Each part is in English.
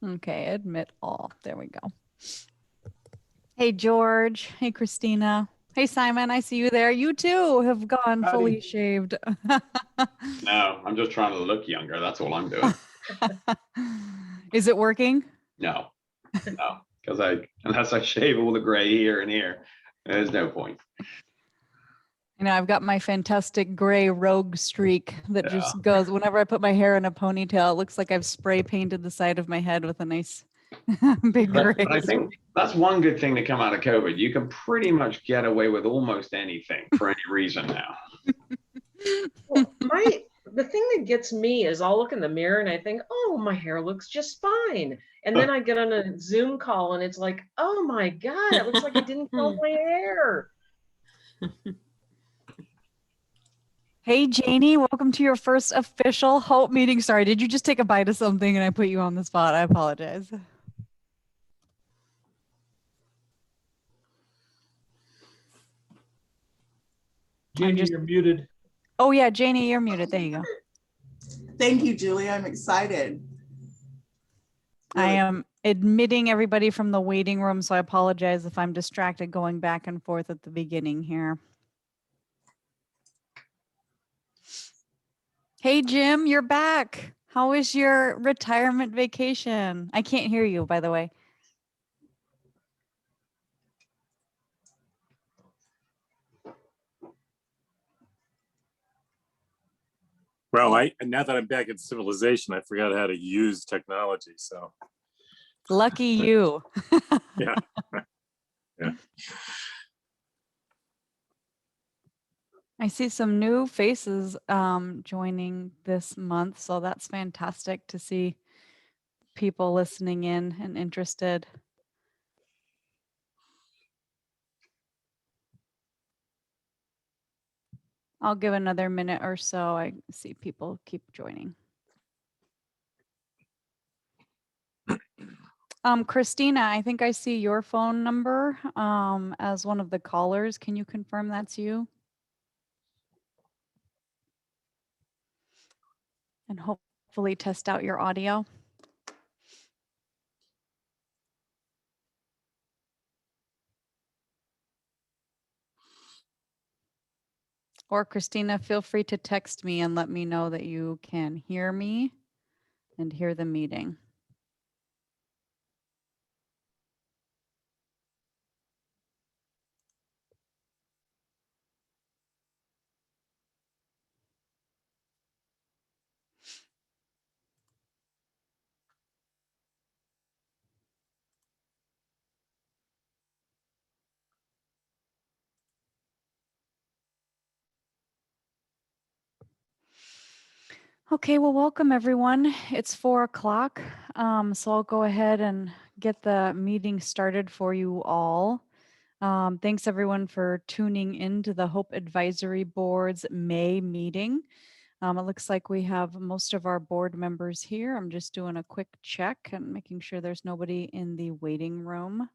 Okay, admit all. There we go. Hey, George. Hey, Christina. Hey, Simon. I see you there. You too have gone fully shaved. No, I'm just trying to look younger. That's all I'm doing. Is it working? No, because unless I shave all the gray here and here, there's no point. You know, I've got my fantastic gray rogue streak that just goes whenever I put my hair in a ponytail. It looks like I've spray painted the side of my head with a nice big gray. But I think that's one good thing to come out of COVID. You can pretty much get away with almost anything for any reason now. Well, the thing that gets me is I'll look in the mirror and I think, oh, my hair looks just fine. And then I get on a Zoom call and it's like, oh my God, it looks like I didn't comb my hair. Hey, Janie, welcome to your first official Hope meeting. Sorry, did you just take a bite of something and I put you on the spot? I apologize. Janie, you're muted. Oh yeah, Janie, you're muted. There you go. Thank you, Julie. I'm excited. Really. I am admitting everybody from the waiting room, so I apologize if I'm distracted going back and forth at the beginning here. Hey, Jim, you're back. How was your retirement vacation? I can't hear you, by the way. Well, now that I'm back in civilization, I forgot how to use technology. So lucky you. Yeah. Yeah. I see some new faces joining this month, so that's fantastic to see people listening in and interested. I'll give another minute or so. I see people keep joining. Christina, I think I see your phone number as one of the callers. Can you confirm that's you? And hopefully test out your audio. Or Christina, feel free to text me and let me know that you can hear me and hear the meeting. Okay, well, welcome everyone. It's 4 o'clock, so I'll go ahead and get the meeting started for you all. Thanks everyone for tuning into the Hope Advisory Board's May meeting. It looks like we have most of our board members here. I'm just doing a quick check and making sure there's nobody in the waiting room.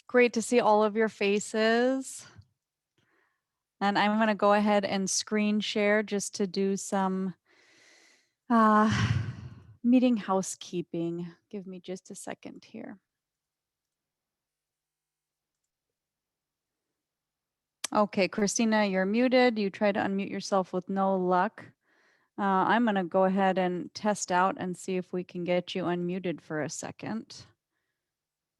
Great to see all of your faces. And I'm going to go ahead and screen share just to do some meeting housekeeping. Give me just a second here. Okay, Christina, you're muted. You try to unmute yourself with no luck. I'm going to go ahead and test out and see if we can get you unmuted for a second.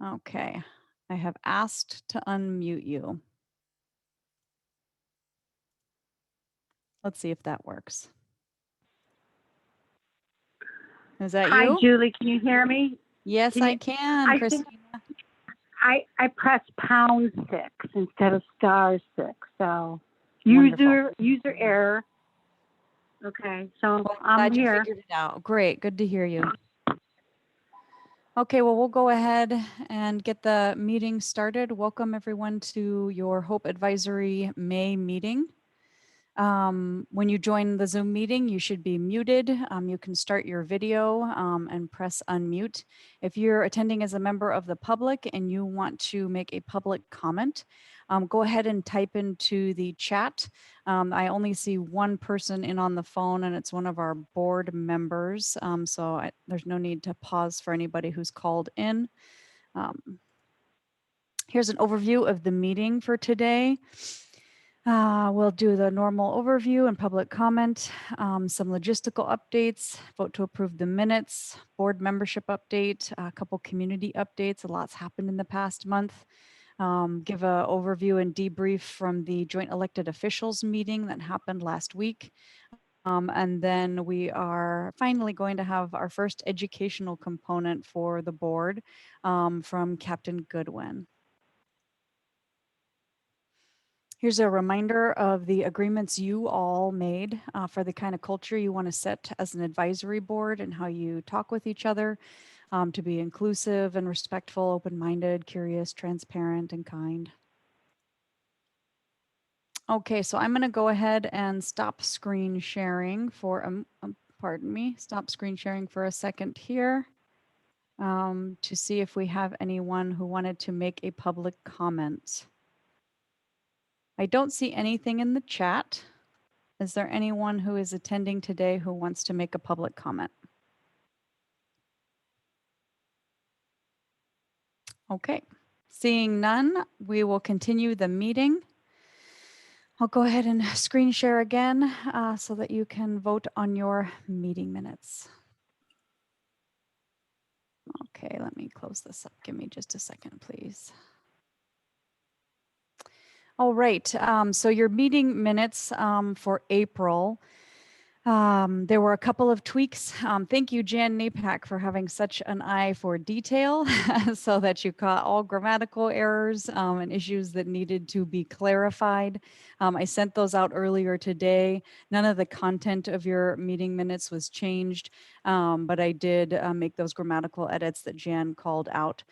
Okay, I have asked to unmute you. Let's see if that works. Is that you? Hi, Julie. Can you hear me? Yes, I can, Christina. I pressed #6 instead of *6. So user error. Okay, so well, I'm here. You figured it out. Great. Good to hear you. Okay, well, we'll go ahead and get the meeting started. Welcome everyone to your Hope Advisory May meeting. When you join the Zoom meeting, you should be muted. You can start your video and press unmute. If you're attending as a member of the public and you want to make a public comment, go ahead and type into the chat. I only see one person in on the phone, and it's one of our board members. There's no need to pause for anybody who's called in. Here's an overview of the meeting for today. We'll do the normal overview and public comment, some logistical updates, vote to approve the minutes, board membership update, a couple community updates. A lot's happened in the past month. Give an overview and debrief from the joint elected officials meeting that happened last week. And then we are finally going to have our first educational component for the board from Captain Goodwin. Here's a reminder of the agreements you all made for the kind of culture you want to set as an advisory board and how you talk with each other to be inclusive and respectful, open-minded, curious, transparent, and kind. Okay, so I'm going to go ahead and stop screen sharing for, pardon me, stop screen sharing for a second here to see if we have anyone who wanted to make a public comment. I don't see anything in the chat. Is there anyone who is attending today who wants to make a public comment? Okay, seeing none, we will continue the meeting. I'll go ahead and screen share again so that you can vote on your meeting minutes. Okay, let me close this up. Give me just a second, please. All right, so your meeting minutes for April. There were a couple of tweaks. Thank you, Jan Napak, for having such an eye for detail so that you caught all grammatical errors and issues that needed to be clarified. I sent those out earlier today. None of the content of your meeting minutes was changed, but I did make those grammatical edits that Jan called out.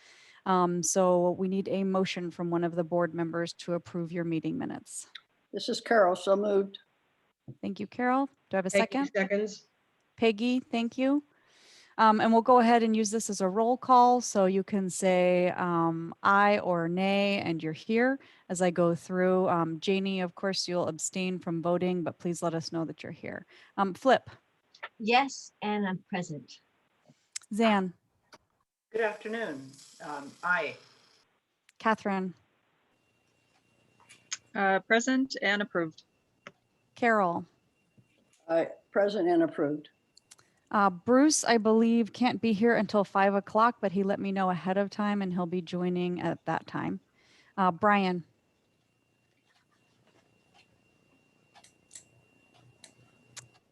So we need a motion from one of the board members to approve your meeting minutes. This is Carol, so moved. Thank you, Carol. Do I have a Peggy second? seconds. Peggy, thank you. And we'll go ahead and use this as a roll call. So you can say aye or nay, and you're here as I go through. Janie, of course, you'll abstain from voting, but please let us know that you're here. Flip. Yes, and I'm present. Zan. Good afternoon. Aye. Catherine. Present and approved. Carol. Aye, present and approved. Bruce, I believe, can't be here until 5 o'clock, but he let me know ahead of time and he'll be joining at that time. Brian.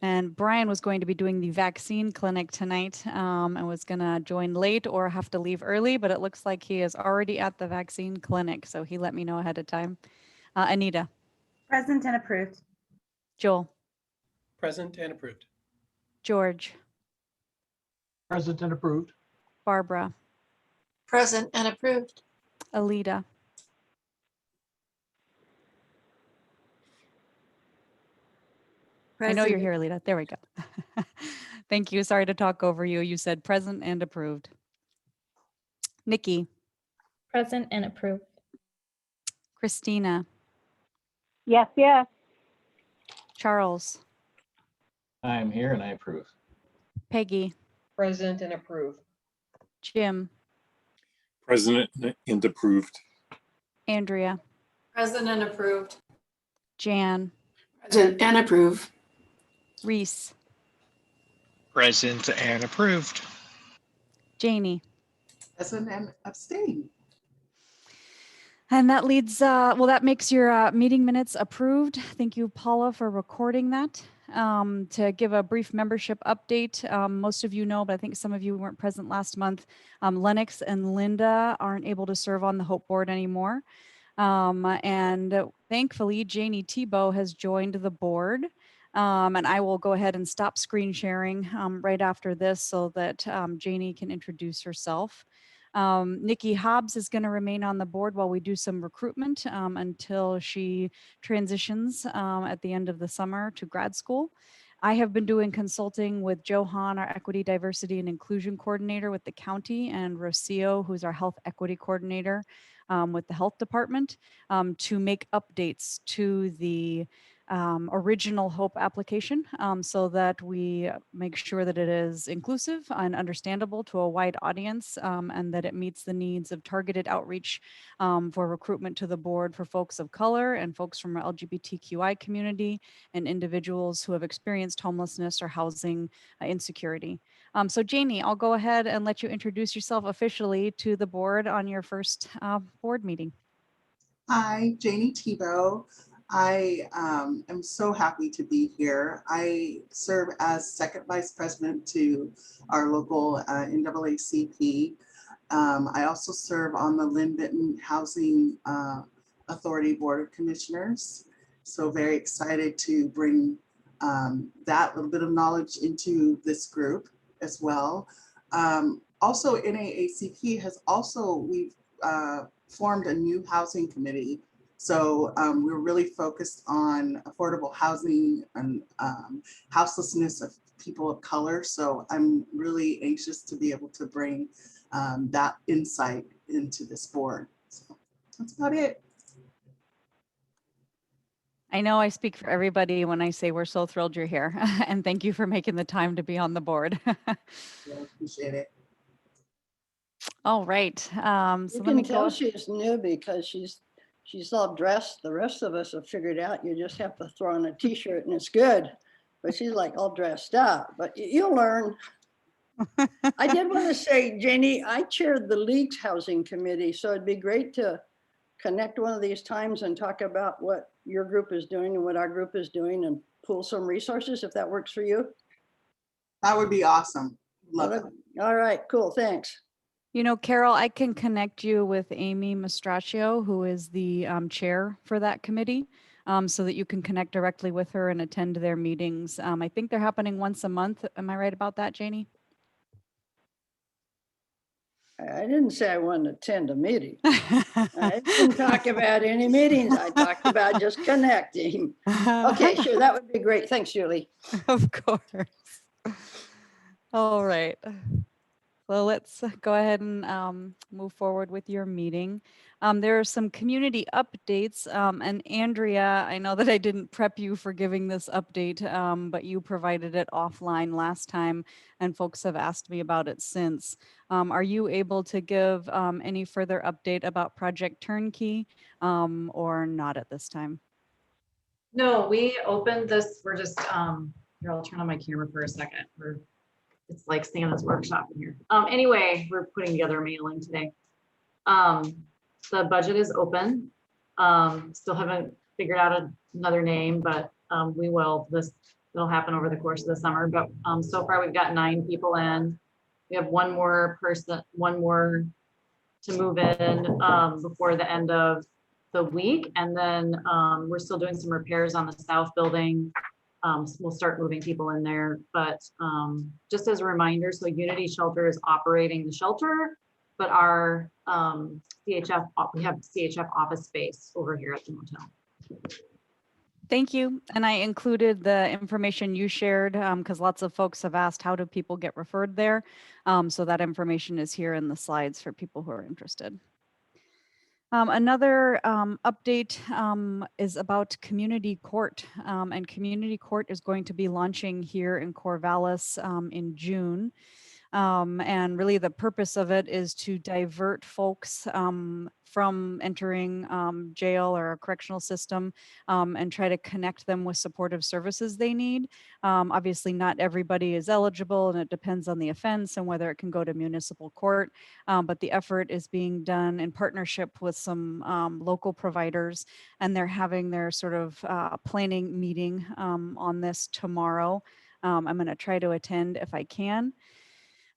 And Brian was going to be doing the vaccine clinic tonight and was going to join late or have to leave early, but it looks like he is already at the vaccine clinic. So he let me know ahead of time. Anita. Present and approved. Joel. Present and approved. George. Present and approved. Barbara. Present and approved. Alita. Present. I know you're here, Alita. There we go. Thank you. Sorry to talk over you. You said present and approved. Nikki. Present and approved. Christina. Yes, yes. Charles. I am here and I approve. Peggy. Present and approve. Jim. Present and approved. Andrea. Present and approved. Jan. Present and approved. Reese. Present and approved. Janie. Present and abstain. And that leads, well, that makes your meeting minutes approved. Thank you, Paula, for recording that. To give a brief membership update, most of you know, but I think some of you weren't present last month, Lennox and Linda aren't able to serve on the Hope Board anymore. And thankfully, Janie Tebow has joined the board. And I will go ahead and stop screen sharing right after this so that Janie can introduce herself. Nikki Hobbs is going to remain on the board while we do some recruitment until she transitions at the end of the summer to grad school. I have been doing consulting with Johan, our Equity, Diversity, and Inclusion Coordinator with the county, and Rocio, who's our Health Equity Coordinator with the Health Department, to make updates to the original H.O.P.E application so that we make sure that it is inclusive and understandable to a wide audience and that it meets the needs of targeted outreach for recruitment to the board for folks of color and folks from our LGBTQI community and individuals who have experienced homelessness or housing insecurity. So Janie, I'll go ahead and let you introduce yourself officially to the board on your first board meeting. Hi, Janie Tebow. I am so happy to be here. I serve as second vice president to our local NAACP. I also serve on the Lynn Benton Housing Authority Board of Commissioners. So very excited to bring that little bit of knowledge into this group as well. Also, NAACP has we've formed a new housing committee. So we're really focused on affordable housing and houselessness of people of color. So I'm really anxious to be able to bring that insight into this board. So that's about it. I know I speak for everybody when I say we're so thrilled you're here and thank you for making the time to be on the board. Yeah, appreciate it. All right. You So let can me tell go. she's new because she's all dressed. The rest of us have figured out you just have to throw on a t-shirt and it's good. But she's like all dressed up, but you'll learn. I did want to say, Janie, I chaired the League's Housing Committee, so it'd be great to connect one of these times and talk about what your group is doing and what our group is doing and pool some resources if that works for you. That would be awesome. Love it. All right, cool, thanks. You know, Carol, I can connect you with Amy Mastraccio, who is the chair for that committee, so that you can connect directly with her and attend their meetings. I think they're happening once a month. Am I right about that, Janie? I didn't say I wanted to attend a meeting. I didn't talk about any meetings. I talked about just connecting. Okay, sure, that would be great. Thanks, Julie. Of course. All right. Well, let's go ahead and move forward with your meeting. There are some community updates, and Andrea, I know that I didn't prep you for giving this update, but you provided it offline last time, and folks have asked me about it since. Are you able to give any further update about Project Turnkey or not at this time? No, we opened this, we're just, here, I'll turn on my camera for a second. It's like Santa's workshop in here. Anyway, we're putting together a mailing today. The budget is open. Still haven't figured out another name, but we will. It'll happen over the course of the summer. But so far we've got 9 people in. We have one more to move in before the end of the week, and then we're still doing some repairs on the south building. We'll start moving people in there, but just as a reminder, so Unity Shelter is operating the shelter, but our CHF, we have CHF office space over here at the motel. Thank you. And I included the information you shared because lots of folks have asked, how do people get referred there? So that information is here in the slides for people who are interested. Another update is about Community Court, and Community Court is going to be launching here in Corvallis in June. And really the purpose of it is to divert folks from entering jail or a correctional system and try to connect them with supportive services they need. Obviously not everybody is eligible and it depends on the offense and whether it can go to municipal court, but the effort is being done in partnership with some local providers, and they're having their sort of planning meeting on this tomorrow. I'm going to try to attend if I can.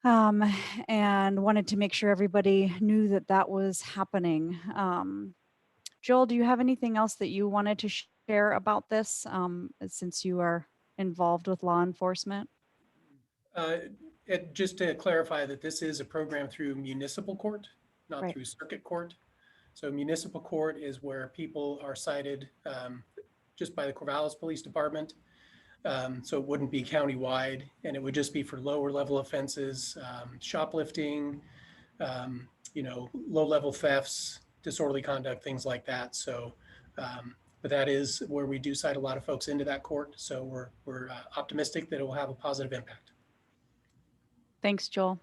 And wanted to make sure everybody knew that that was happening. Joel, do you have anything else that you wanted to share about this since you are involved with law enforcement? Just to clarify that this is a program through municipal court, not Right. through circuit court. So municipal court is where people are cited just by the Corvallis Police Department. So it wouldn't be countywide, and it would just be for lower level offenses, shoplifting, low-level thefts, disorderly conduct, things like that. So, but that is where we do cite a lot of folks into that court. So we're optimistic that it will have a positive impact. Thanks, Joel.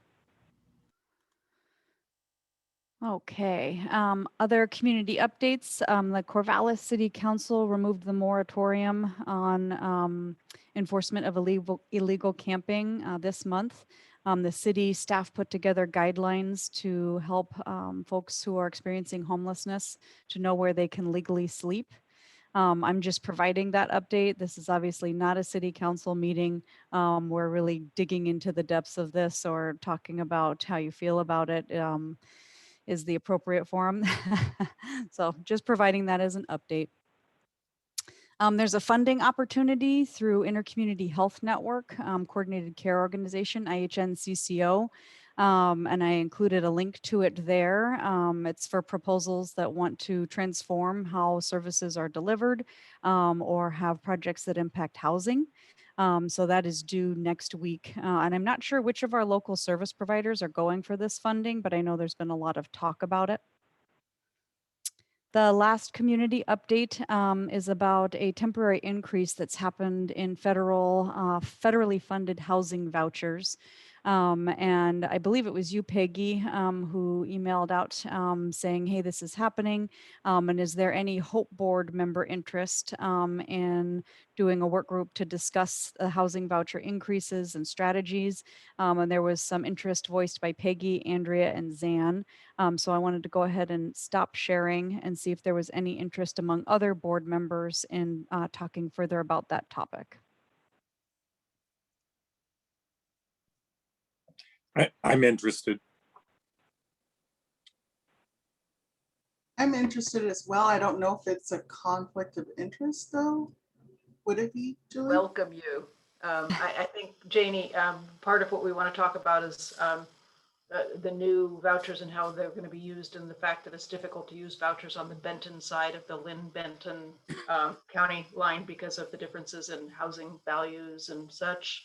Okay, other community updates. The Corvallis City Council removed the moratorium on enforcement of illegal camping this month. The city staff put together guidelines to help folks who are experiencing homelessness to know where they can legally sleep. I'm just providing that update. This is obviously not a city council meeting. We're really digging into the depths of this or talking about how you feel about it. Is the appropriate forum. So just providing that as an update. There's a funding opportunity through Intercommunity Health Network, Coordinated Care Organization, IHNCCO. And I included a link to it there. It's for proposals that want to transform how services are delivered or have projects that impact housing. So that is due next week. And I'm not sure which of our local service providers are going for this funding, but I know there's been a lot of talk about it. The last community update is about a temporary increase that's happened in federally funded housing vouchers. And I believe it was you, Peggy, who emailed out saying, hey, this is happening. And is there any Hope Board member interest in doing a work group to discuss the housing voucher increases and strategies? And there was some interest voiced by Peggy, Andrea, and Zan. So I wanted to go ahead and stop sharing and see if there was any interest among other board members in talking further about that topic. I'm interested. I'm interested as well. I don't know if it's a conflict of interest though. Would it be, Julie? Welcome you. I think, Janie, part of what we want to talk about is the new vouchers and how they're going to be used, and the fact that it's difficult to use vouchers on the Benton side of the Lynn-Benton County line because of the differences in housing values and such.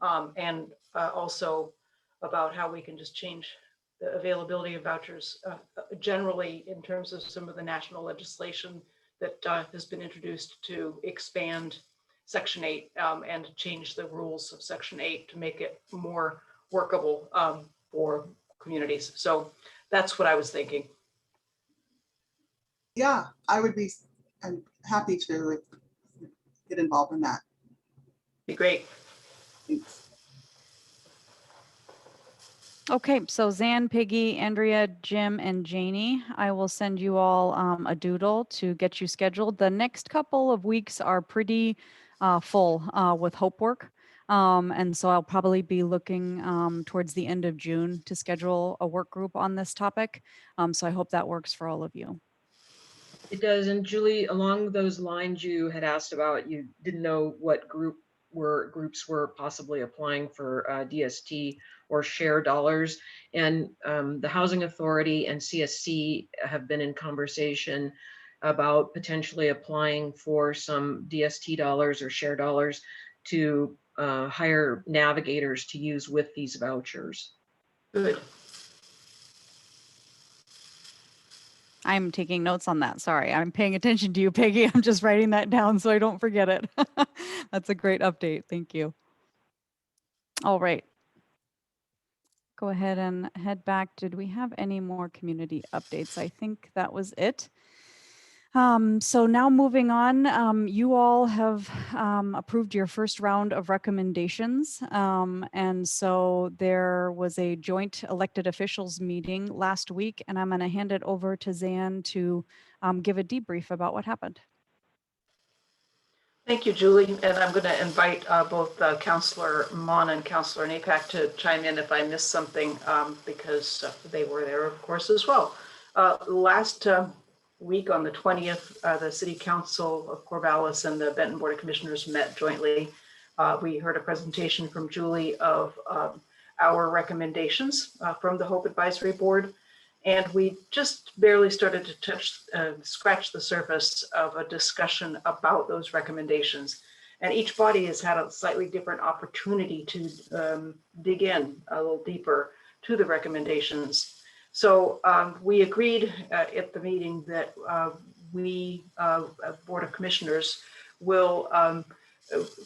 And also about how we can just change the availability of vouchers generally in terms of some of the national legislation that has been introduced to expand Section 8 and change the rules of Section 8 to make it more workable for communities. So that's what I was thinking. Yeah, I'm happy to get involved in that. Be great. Thanks. Okay, so Zan, Peggy, Andrea, Jim, and Janie, I will send you all a doodle to get you scheduled. The next couple of weeks are pretty full with Hope work. And so I'll probably be looking towards the end of June to schedule a work group on this topic. So I hope that works for all of you. It does. And Julie, along those lines, you had asked about, you didn't know what groups were possibly applying for DST or share dollars. And the Housing Authority and CSC have been in conversation about potentially applying for some DST dollars or share dollars to hire navigators to use with these vouchers. Good. I'm taking notes on that. Sorry, I'm paying attention to you, Peggy. I'm just writing that down so I don't forget it. That's a great update. Thank you. All right. Go ahead and head back. Did we have any more community updates? I think that was it. So now moving on, you all have approved your first round of recommendations. And so there was a joint elected officials meeting last week, and I'm going to hand it over to Zan to give a debrief about what happened. Thank you, Julie. And I'm going to invite both Councillor Mon and Councillor Napak to chime in if I missed something because they were there, of course, as well. Last week on the 20th, the City Council of Corvallis and the Benton Board of Commissioners met jointly. We heard a presentation from Julie of our recommendations from the Hope Advisory Board. And we just barely started to scratch the surface of a discussion about those recommendations. And each body has had a slightly different opportunity to dig in a little deeper to the recommendations. So we agreed at the meeting that we, Board of Commissioners, will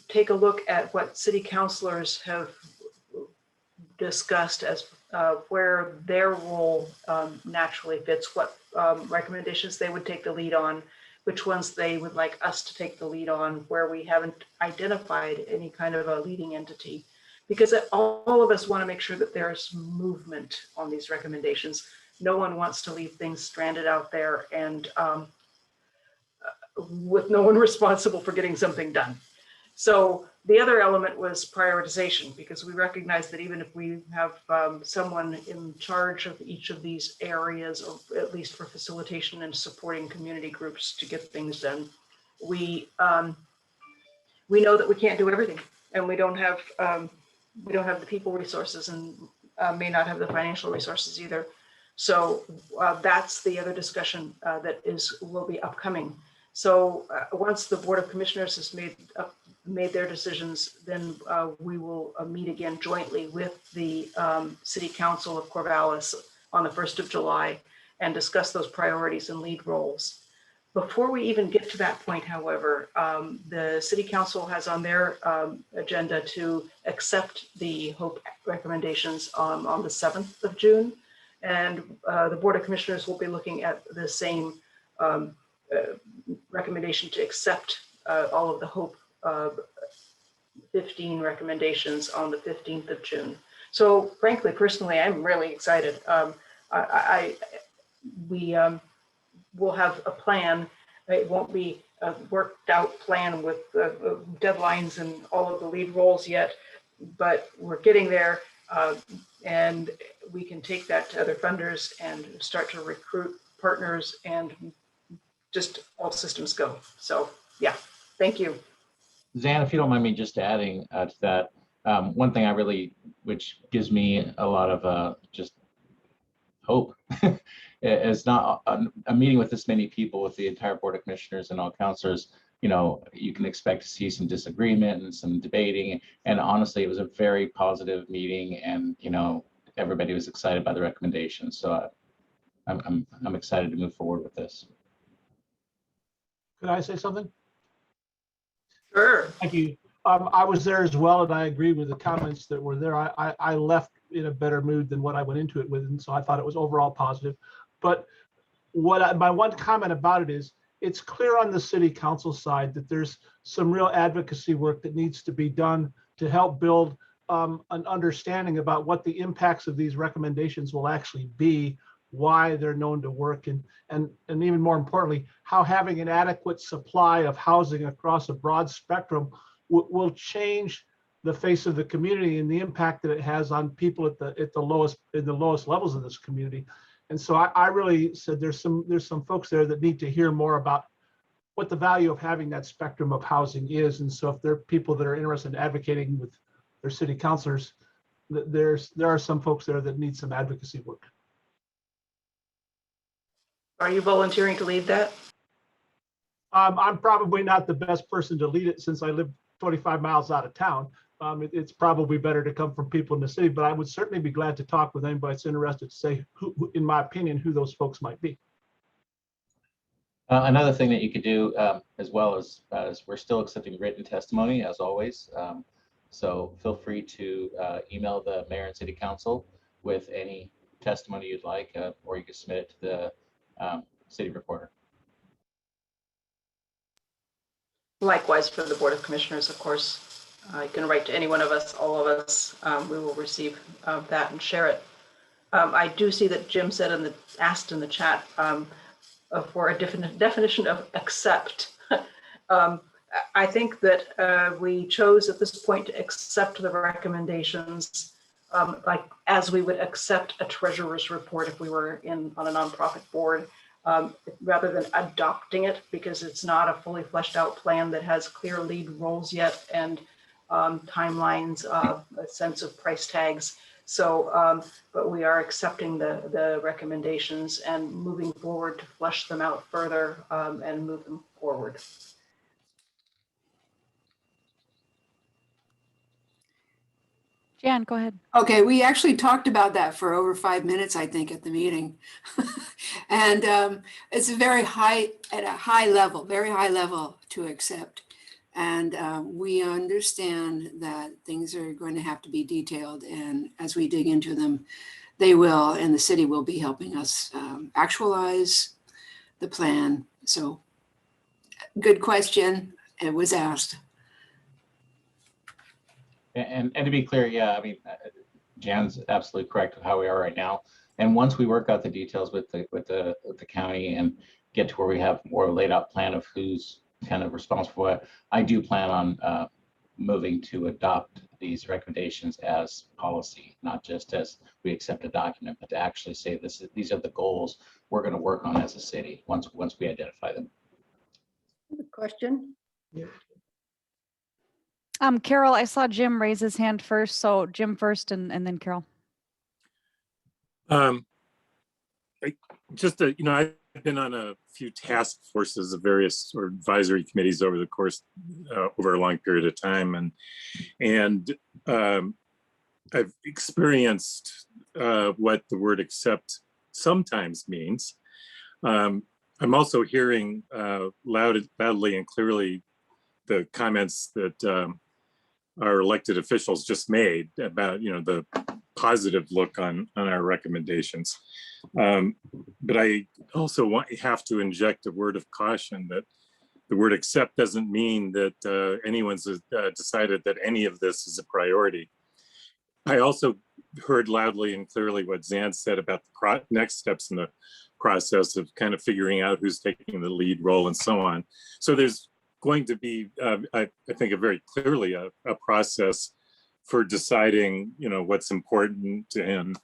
take a look at what city councilors have discussed as where their role naturally fits, what recommendations they would take the lead on, which ones they would like us to take the lead on, where we haven't identified any kind of a leading entity. Because all of us want to make sure that there's movement on these recommendations. No one wants to leave things stranded out there and with no one responsible for getting something done. So the other element was prioritization, because we recognize that even if we have someone in charge of each of these areas, or at least for facilitation and supporting community groups to get things done, we know that we can't do everything, and we don't have the people resources, and may not have the financial resources either. So that's the other discussion that will be upcoming. So once the Board of Commissioners has made their decisions, then we will meet again jointly with the City Council of Corvallis on the 1st of July and discuss those priorities and lead roles. Before we even get to that point, however, the City Council has on their agenda to accept the HOPE recommendations on the 7th of June. And the Board of Commissioners will be looking at the same recommendation to accept all of the HOPE 15 recommendations on the 15th of June. So frankly, personally, I'm really excited. We will have a plan. It won't be a worked out plan with deadlines and all of the lead roles yet, but we're getting there. And we can take that to other funders and start to recruit partners, and just all systems go. So yeah, thank you. Zan, if you don't mind me just adding to that, one thing which gives me a lot of just hope is not a meeting with this many people, with the entire Board of Commissioners and all councilors. You can expect to see some disagreement and some debating. And honestly, it was a very positive meeting, and everybody was excited by the recommendations. So I'm excited to move forward with this. Could I say something? Sure. Thank you. I was there as well, and I agree with the comments that were there. I left in a better mood than what I went into it with, and so I thought it was overall positive. But my one comment about it is, it's clear on the city council side that there's some real advocacy work that needs to be done to help build an understanding about what the impacts of these recommendations will actually be, why they're known to work, and even more importantly, how having an adequate supply of housing across a broad spectrum will change the face of the community and the impact that it has on people in the lowest levels of this community. And so I really said there's some folks there that need to hear more about what the value of having that spectrum of housing is. And so if there are people that are interested in advocating with their city councilors, there are some folks there that need some advocacy work. Are you volunteering to lead that? I'm probably not the best person to lead it, since I live 25 miles out of town. It's probably better to come from people in the city, but I would certainly be glad to talk with anybody that's interested to say, who, in my opinion, who those folks might be. Another thing that you could do, as well as we're still accepting written testimony as always. So feel free to email the mayor and city council with any testimony you'd like, or you can submit it to the city reporter. Likewise for the Board of Commissioners, of course. You can write to any one of us, all of us. We will receive that and share it. I do see that Jim said asked in the chat for a definition of accept. I think that we chose at this point to accept the recommendations, like as we would accept a treasurer's report if we were on a nonprofit board, rather than adopting it, because it's not a fully fleshed out plan that has clear lead roles yet and timelines, a sense of price tags. So, but we are accepting the recommendations and moving forward to flesh them out further and move them forward. Jan, go ahead. Okay, we actually talked about that for over 5 minutes, I think, at the meeting. And it's a very high, at a high level, very high level to accept. And we understand that things are going to have to be detailed. And as we dig into them, they will, and the city will be helping us actualize the plan. So good question. It was asked. And to be clear, yeah, I mean, Jan's absolutely correct with how we are right now. And once we work out the details with the county and get to where we have more laid out plan of who's kind of responsible for what, I do plan on moving to adopt these recommendations as policy, not just as we accept a document, but to actually say these are the goals we're going to work on as a city once we identify them. Good question. Carol, I saw Jim raise his hand first, so Jim first and then Carol. I've been on a few task forces of various or advisory committees over the course over a long period of time, and I've experienced what the word accept sometimes means. I'm also hearing loudly and clearly the comments that our elected officials just made about, the positive look on our recommendations. But I also have to inject a word of caution that the word accept doesn't mean that anyone's decided that any of this is a priority. I also heard loudly and clearly what Zan said about the next steps in the process of kind of figuring out who's taking the lead role and so on. So there's going to be, I think, a very clearly a process for deciding, what's important and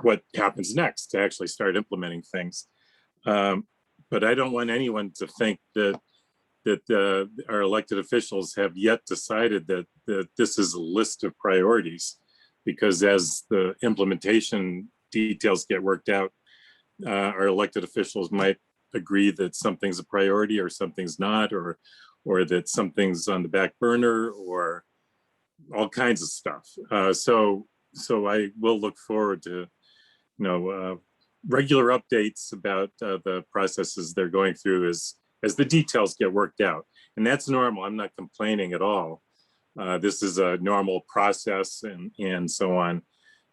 what happens next to actually start implementing things. But I don't want anyone to think that our elected officials have yet decided that this is a list of priorities, because as the implementation details get worked out, our elected officials might agree that something's a priority or something's not, or that something's on the back burner, or all kinds of stuff. So I will look forward to, regular updates about the processes they're going through as the details get worked out. And that's normal. I'm not complaining at all. This is a normal process and so on.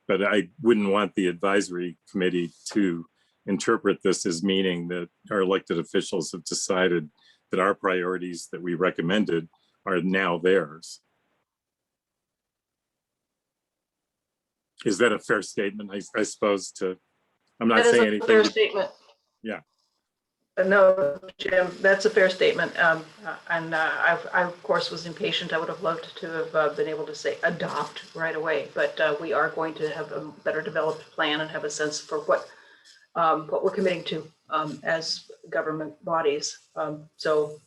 But I wouldn't want the advisory committee to interpret this as meaning that our elected officials have decided that our priorities that we recommended are now theirs. Is that a fair statement? I suppose I'm not saying anything. That is a fair statement. Yeah. No, Jim, that's a fair statement. I, of course, was impatient. I would have loved to have been able to say adopt right away, but we are going to have a better developed plan and have a sense for what we're committing to as government bodies. So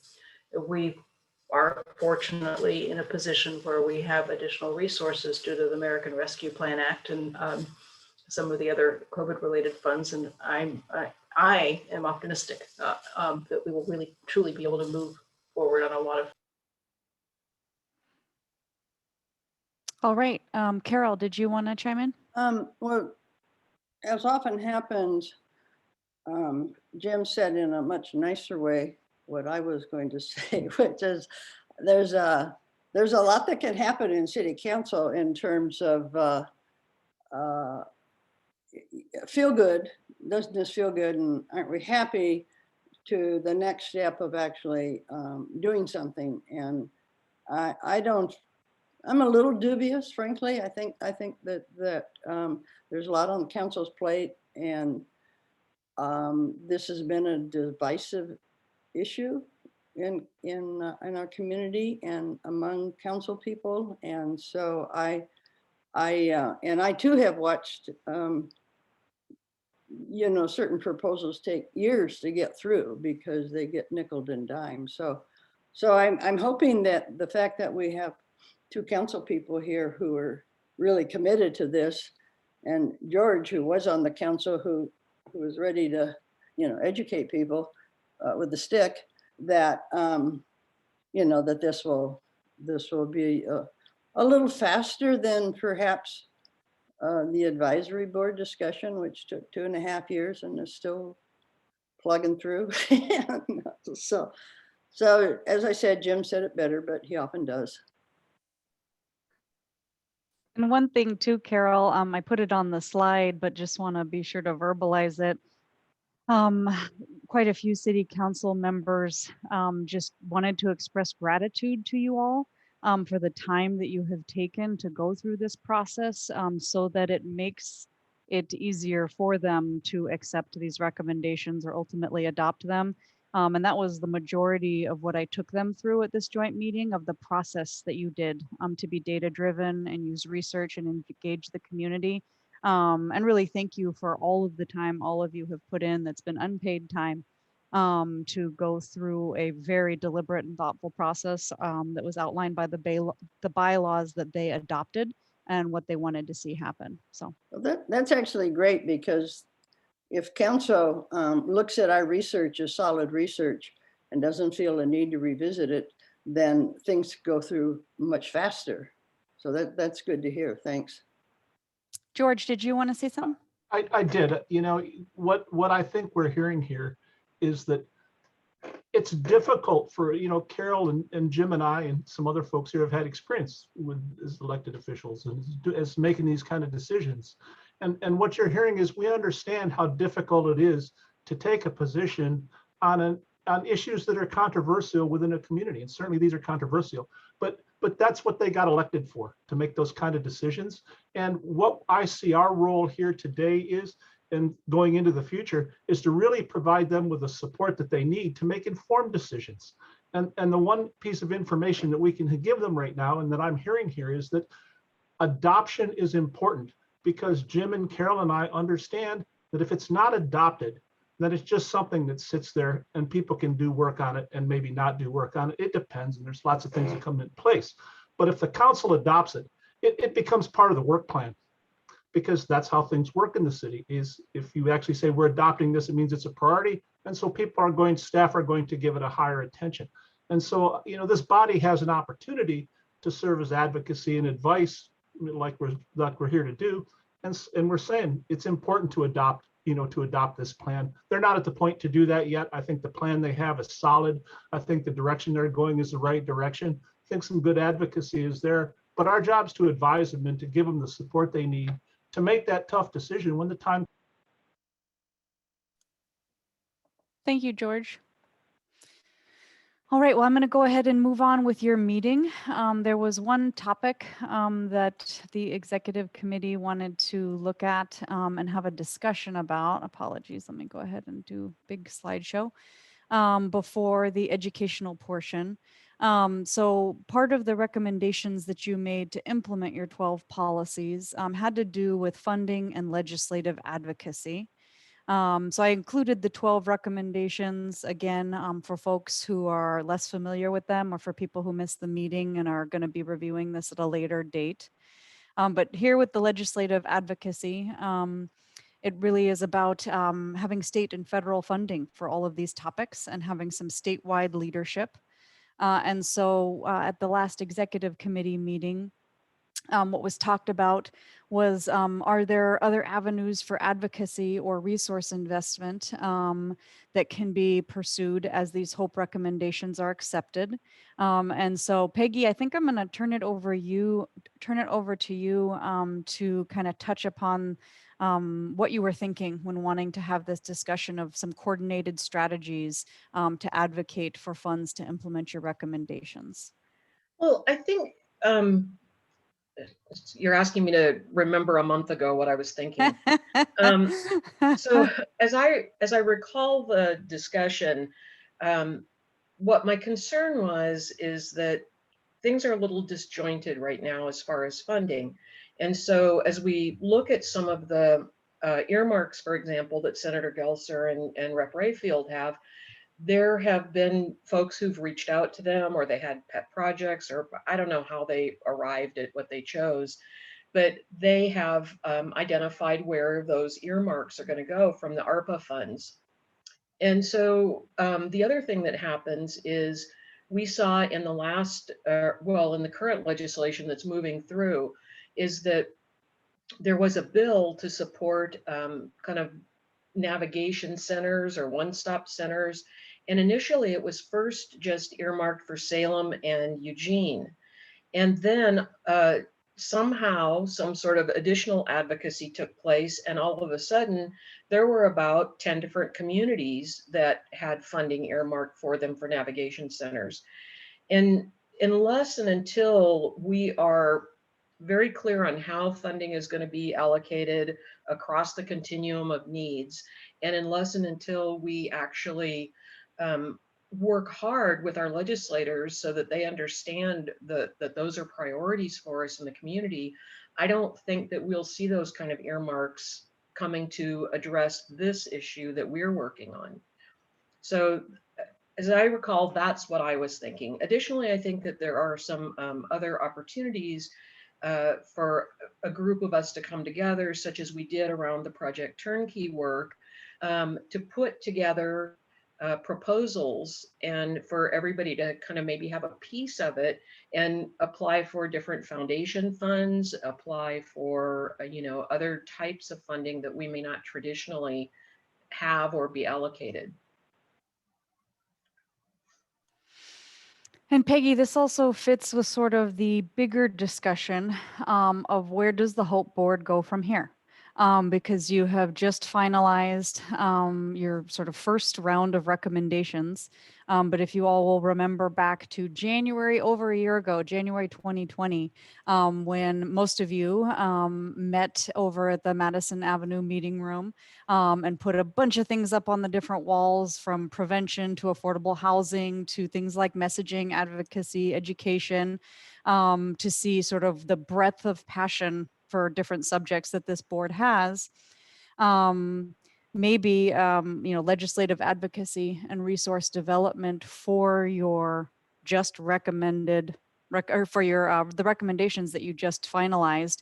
we are fortunately in a position where we have additional resources due to the American Rescue Plan Act and some of the other COVID-related funds, and I am optimistic that we will really truly be able to move forward on a lot of. All right, Carol, did you want to chime in? Well, as often happens, Jim said in a much nicer way what I was going to say, which is there's a lot that can happen in city council in terms of feel good. Doesn't this feel good, and aren't we happy, to the next step of actually doing something? And I'm a little dubious, frankly. I think that there's a lot on the council's plate, and this has been a divisive issue in our community and among council people. And so I too have watched certain proposals take years to get through because they get nickeled and dimed. So I'm hoping that the fact that we have two council people here who are really committed to this. And George, who was on the council, who was ready to, educate people with the stick, that, that this will be a little faster than perhaps the advisory board discussion, which took 2.5 years and is still plugging through. So as I said, Jim said it better, but he often does. And one thing too, Carol, I put it on the slide, but just want to be sure to verbalize it. Quite a few city council members just wanted to express gratitude to you all for the time that you have taken to go through this process so that it makes it easier for them to accept these recommendations or ultimately adopt them. And that was the majority of what I took them through at this joint meeting, of the process that you did to be data driven and use research and engage the community. And really thank you for all of the time all of you have put in that's been unpaid time to go through a very deliberate and thoughtful process that was outlined by the bylaws that they adopted and what they wanted to see happen. So that's actually great, because if council looks at our research as solid research and doesn't feel a need to revisit it, then things go through much faster. So that's good to hear. Thanks. George, did you want to say something? I did. What I think we're hearing here is that it's difficult for, Carol and Jim and I and some other folks here have had experience with as elected officials and as making these kind of decisions. And what you're hearing is we understand how difficult it is to take a position on issues that are controversial within a community. And certainly these are controversial, but that's what they got elected for, to make those kind of decisions. And what I see our role here today is, and going into the future, is to really provide them with the support that they need to make informed decisions. And the one piece of information that we can give them right now, and that I'm hearing here, is that adoption is important, because Jim and Carol and I understand that if it's not adopted, then it's just something that sits there and people can do work on it and maybe not do work on it. It depends, and there's lots of things that come in place. But if the council adopts it, it becomes part of the work plan, because that's how things work in the city. Is if you actually say we're adopting this, it means it's a priority. And so staff are going to give it a higher attention. And so, this body has an opportunity to serve as advocacy and advice, like we're here to do. And we're saying it's important to adopt this plan. They're not at the point to do that yet. I think the plan they have is solid. I think the direction they're going is the right direction. I think some good advocacy is there, but our job is to advise them and to give them the support they need to make that tough decision when the time. Thank you, George. All right, well, I'm going to go ahead and move on with your meeting. There was one topic that the executive committee wanted to look at and have a discussion about. Apologies, let me go ahead and do big slideshow before the educational portion. So part of the recommendations that you made to implement your 12 policies had to do with funding and legislative advocacy. So I included the 12 recommendations again for folks who are less familiar with them, or for people who missed the meeting and are going to be reviewing this at a later date. But here with the legislative advocacy, it really is about having state and federal funding for all of these topics and having some statewide leadership. And so at the last executive committee meeting, what was talked about was, are there other avenues for advocacy or resource investment that can be pursued as these HOPE recommendations are accepted? And so Peggy, I think I'm going to turn it over to you to kind of touch upon what you were thinking when wanting to have this discussion of some coordinated strategies to advocate for funds to implement your recommendations. Well, I think you're asking me to remember a month ago what I was thinking. So as I recall the discussion, what my concern was is that things are a little disjointed right now as far as funding. And so as we look at some of the earmarks, for example, that Senator Gelser and Rep. Rayfield have, there have been folks who've reached out to them, or they had pet projects, or I don't know how they arrived at what they chose. but they have identified where those earmarks are going to go from the ARPA funds. And so the other thing that happens is we saw in the last, well, in the current legislation that's moving through, is that there was a bill to support kind of navigation centers or one-stop centers. And initially it was first just earmarked for Salem and Eugene. And then somehow some sort of additional advocacy took place, and all of a sudden there were about 10 different communities that had funding earmarked for them for navigation centers. And unless and until we are very clear on how funding is going to be allocated across the continuum of needs, and unless and until we actually work hard with our legislators so that they understand that those are priorities for us in the community, I don't think that we'll see those kind of earmarks coming to address this issue that we're working on. So as I recall, that's what I was thinking. Additionally, I think that there are some other opportunities for a group of us to come together, such as we did around the Project Turnkey work, to put together proposals and for everybody to kind of maybe have a piece of it and apply for different foundation funds, apply for, you know, other types of funding that we may not traditionally have or be allocated. And Peggy, this also fits with sort of the bigger discussion of where does the HOPE board go from here? Because you have just finalized your sort of first round of recommendations. But if you all will remember back to January, over a year ago, January 2020, when most of you met over at the Madison Avenue meeting room and put a bunch of things up on the different walls, from prevention to affordable housing to things like messaging, advocacy, education, to see sort of the breadth of passion for different subjects that this board has. Maybe you know, legislative advocacy and resource development for your just recommended or for your the recommendations that you just finalized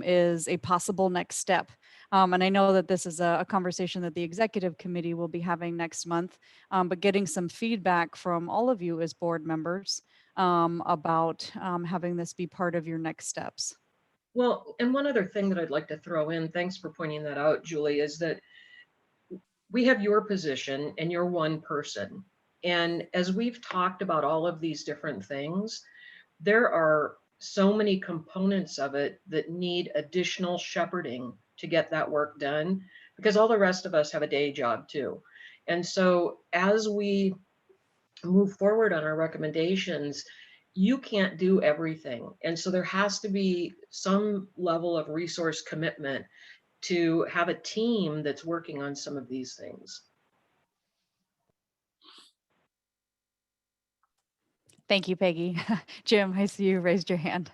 is a possible next step. And I know that this is a conversation that the executive committee will be having next month, but getting some feedback from all of you as board members about having this be part of your next steps. Well, and one other thing that I'd like to throw in, thanks for pointing that out, Julie, is that we have your position and you're one person. And as we've talked about all of these different things, there are so many components of it that need additional shepherding to get that work done, because all the rest of us have a day job too. And so as we move forward on our recommendations, you can't do everything. And so there has to be some level of resource commitment to have a team that's working on some of these things. Thank you, Peggy. Jim, I see you raised your hand.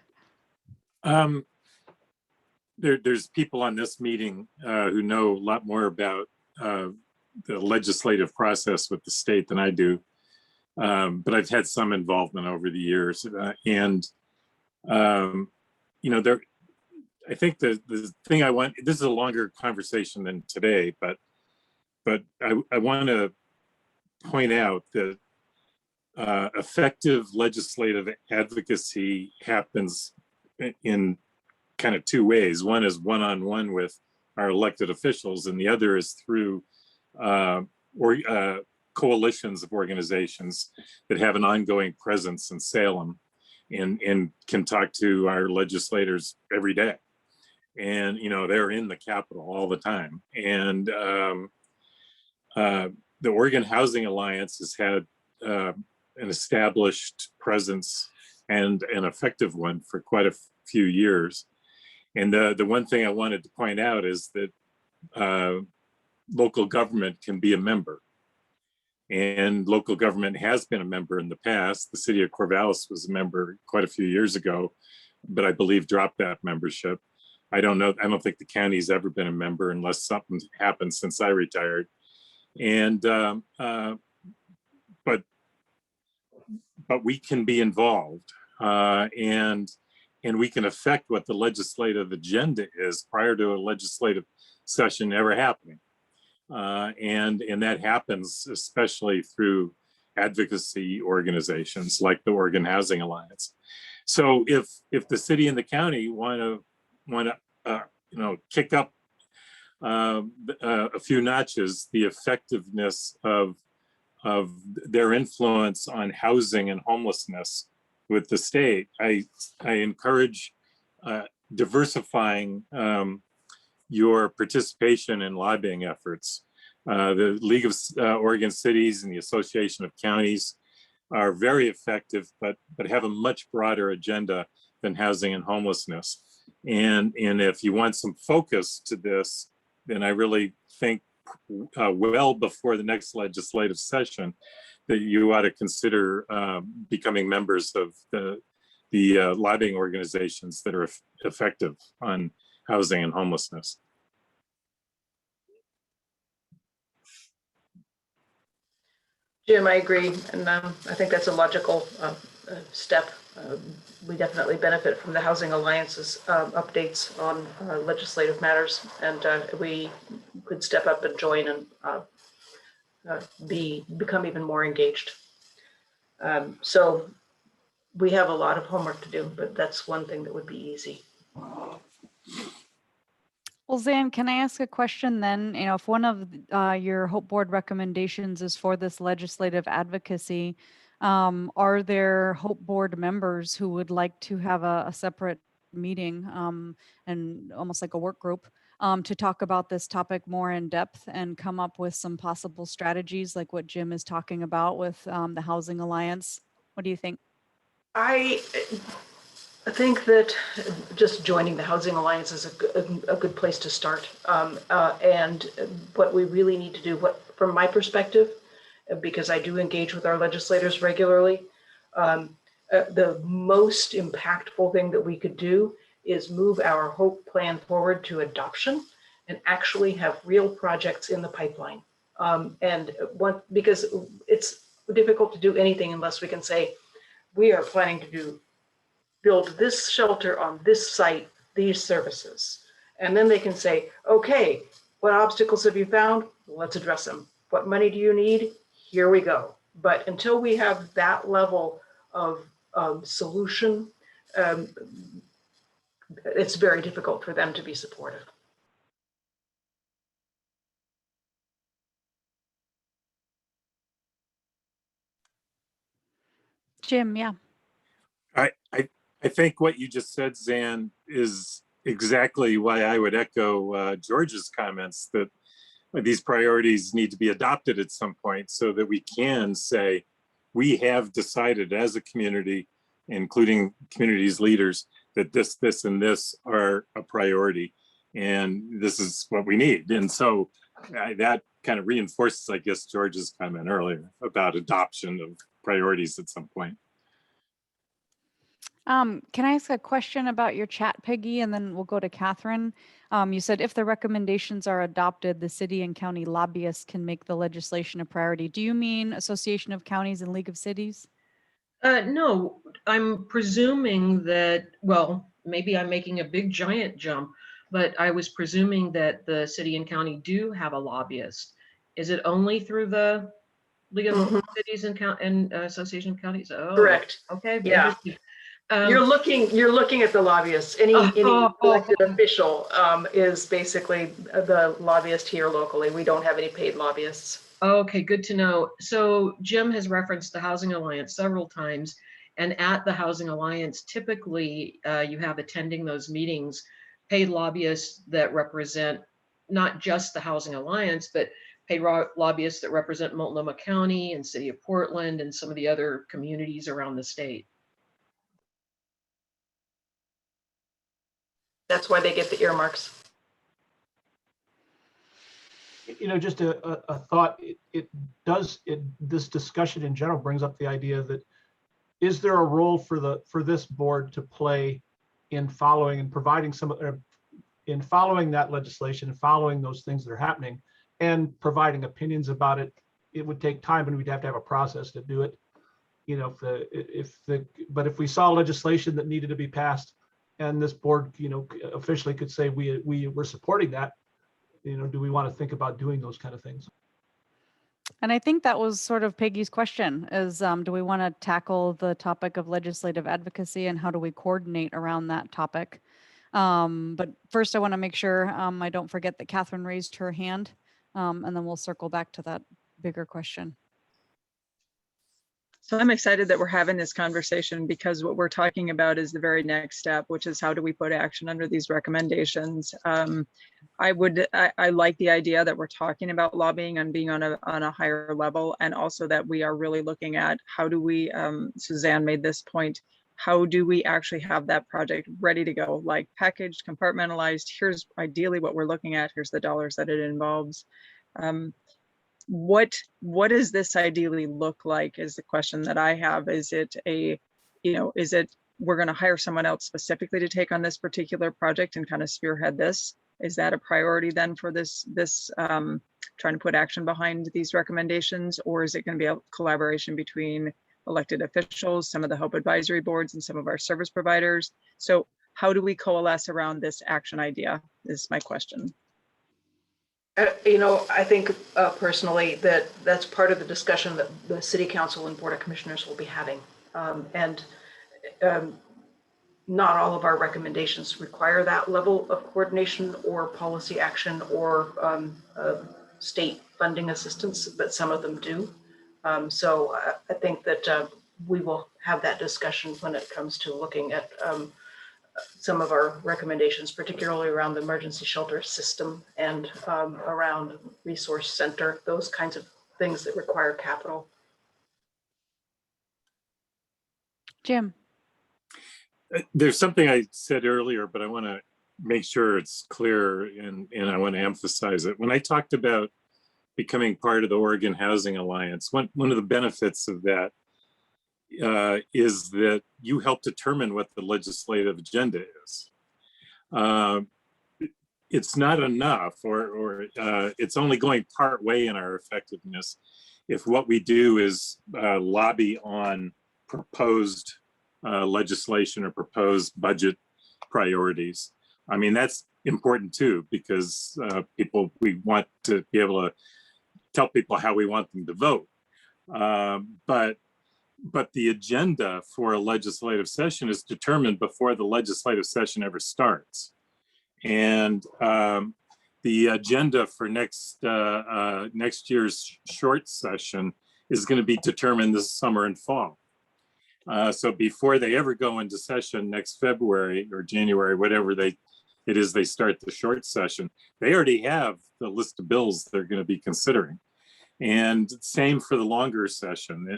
There's people on this meeting who know a lot more about the legislative process with the state than I do. But I've had some involvement over the years. You know, I think the thing I want, this is a longer conversation than today, but I want to point out that effective legislative advocacy happens in kind of two ways. One is one-on-one with our elected officials, and the other is through coalitions of organizations that have an ongoing presence in Salem and can talk to our legislators every day. And, you know, they're in the Capitol all the time. And the Oregon Housing Alliance has had an established presence and an effective one for quite a few years. And the one thing I wanted to point out is that local government can be a member. And local government has been a member in the past. The city of Corvallis was a member quite a few years ago, but I believe dropped that membership. I don't know. I don't think the county's ever been a member unless something happened since I retired. And but we can be involved, and and we can affect what the legislative agenda is prior to a legislative session ever happening. And that happens especially through advocacy organizations like the Oregon Housing Alliance. So if the city and the county want to kick up a few notches the effectiveness of their influence on housing and homelessness with the state, I encourage diversifying your participation in lobbying efforts. The League of Oregon Cities and the Association of Counties are very effective, but have a much broader agenda than housing and homelessness. And if you want some focus to this, then I really think well before the next legislative session that you ought to consider becoming members of the lobbying organizations that are effective on housing and homelessness. Jim, I agree, and I think that's a logical step. We definitely benefit from the Housing Alliance's updates on legislative matters, and we could step up and join and become even more engaged. So we have a lot of homework to do, but that's one thing that would be easy. Well, Zan, can I ask a question then? You know, if one of your Hope Board recommendations is for this legislative advocacy, are there Hope Board members who would like to have a separate meeting and almost like a work group to talk about this topic more in depth and come up with some possible strategies like what Jim is talking about with the Housing Alliance? What do you think? I think that just joining the Housing Alliance is a good place to start. And what we really need to do, from my perspective, because I do engage with our legislators regularly, the most impactful thing that we could do is move our HOPE plan forward to adoption and actually have real projects in the pipeline. Because it's difficult to do anything unless we can say, we are planning to build this shelter on this site, these services. And then they can say, okay, what obstacles have you found? Let's address them. What money do you need? Here we go. But until we have that level of solution, it's very difficult for them to be supportive. Jim, yeah. I think what you just said, Zan, is exactly why I would echo George's comments that these priorities need to be adopted at some point so that we can say, we have decided as a community, including communities leaders, that this, and this are a priority. And this is what we need. And so that kind of reinforces, I guess, George's comment earlier about adoption of priorities at some point. Can I ask a question about your chat, Peggy, and then we'll go to Catherine? You said if the recommendations are adopted, the city and county lobbyists can make the legislation a priority. Do you mean Association of Counties and League of Cities? No, I'm presuming that, well, maybe I'm making a big giant jump, but I was presuming that the city and county do have a lobbyist. Is it only through the League of Cities and Association of Counties? Oh, correct. Okay. Yeah. You're looking at the lobbyists. Any elected official is basically the lobbyist here locally. We don't have any paid lobbyists. Okay, good to know. So Jim has referenced the Housing Alliance several times, and at the Housing Alliance, typically you have attending those meetings paid lobbyists that represent not just the Housing Alliance, but paid lobbyists that represent Multnomah County and City of Portland and some of the other communities around the state. That's why they get the earmarks. You know, just a thought, this discussion in general brings up the idea that, is there a role for this board to play in following and providing in following that legislation and following those things that are happening and providing opinions about it? It would take time and we'd have to have a process to do it. You know, but if we saw legislation that needed to be passed and this board, officially could say we're supporting that, do we want to think about doing those kind of things? And I think that was sort of Peggy's question is, do we want to tackle the topic of legislative advocacy and how do we coordinate around that topic? But first I want to make sure I don't forget that Catherine raised her hand, and then we'll circle back to that bigger question. So I'm excited that we're having this conversation because what we're talking about is the very next step, which is how do we put action under these recommendations. I like the idea that we're talking about lobbying and being on a higher level, and also that we are really looking at how do we, Suzanne made this point, how do we actually have that project ready to go, like packaged, compartmentalized, here's ideally what we're looking at, here's the dollars that it involves. What does this ideally look like is the question that I have. Is it we're going to hire someone else specifically to take on this particular project and kind of spearhead this? Is that a priority then for this trying to put action behind these recommendations, or is it going to be a collaboration between elected officials, some of the H.O.P.E advisory boards, and some of our service providers? So how do we coalesce around this action idea is my question. I think personally that's part of the discussion that the City Council and Board of Commissioners will be having. Not all of our recommendations require that level of coordination or policy action or state funding assistance, but some of them do. So I think that we will have that discussion when it comes to looking at some of our recommendations, particularly around the emergency shelter system and around resource center, those kinds of things that require capital. Jim. There's something I said earlier, but I want to make sure it's clear and I want to emphasize it. When I talked about becoming part of the Oregon Housing Alliance, one of the benefits of that is that you help determine what the legislative agenda is. It's not enough, or it's only going part way in our effectiveness if what we do is lobby on proposed legislation or proposed budget priorities. I mean, that's important too, because we want to be able to tell people how we want them to vote. But the agenda for a legislative session is determined before the legislative session ever starts. And the agenda for next year's short session is going to be determined this summer and fall. So before they ever go into session next February or January, whatever it is they start the short session, they already have the list of bills they're going to be considering. And same for the longer session.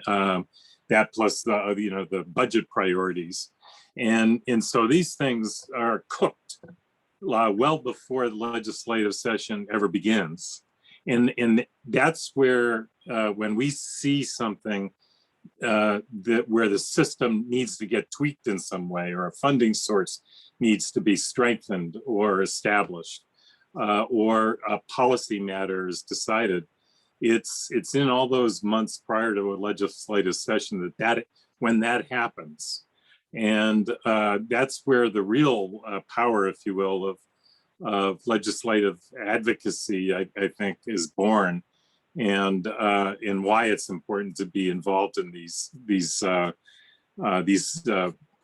That plus the budget priorities, and so these things are cooked well before the legislative session ever begins, and that's where when we see something where the system needs to get tweaked in some way, or a funding source needs to be strengthened or established, or a policy matter is decided. It's in all those months prior to a legislative session when that happens. And that's where the real power, if you will, of legislative advocacy, I think, is born, and why it's important to be involved in these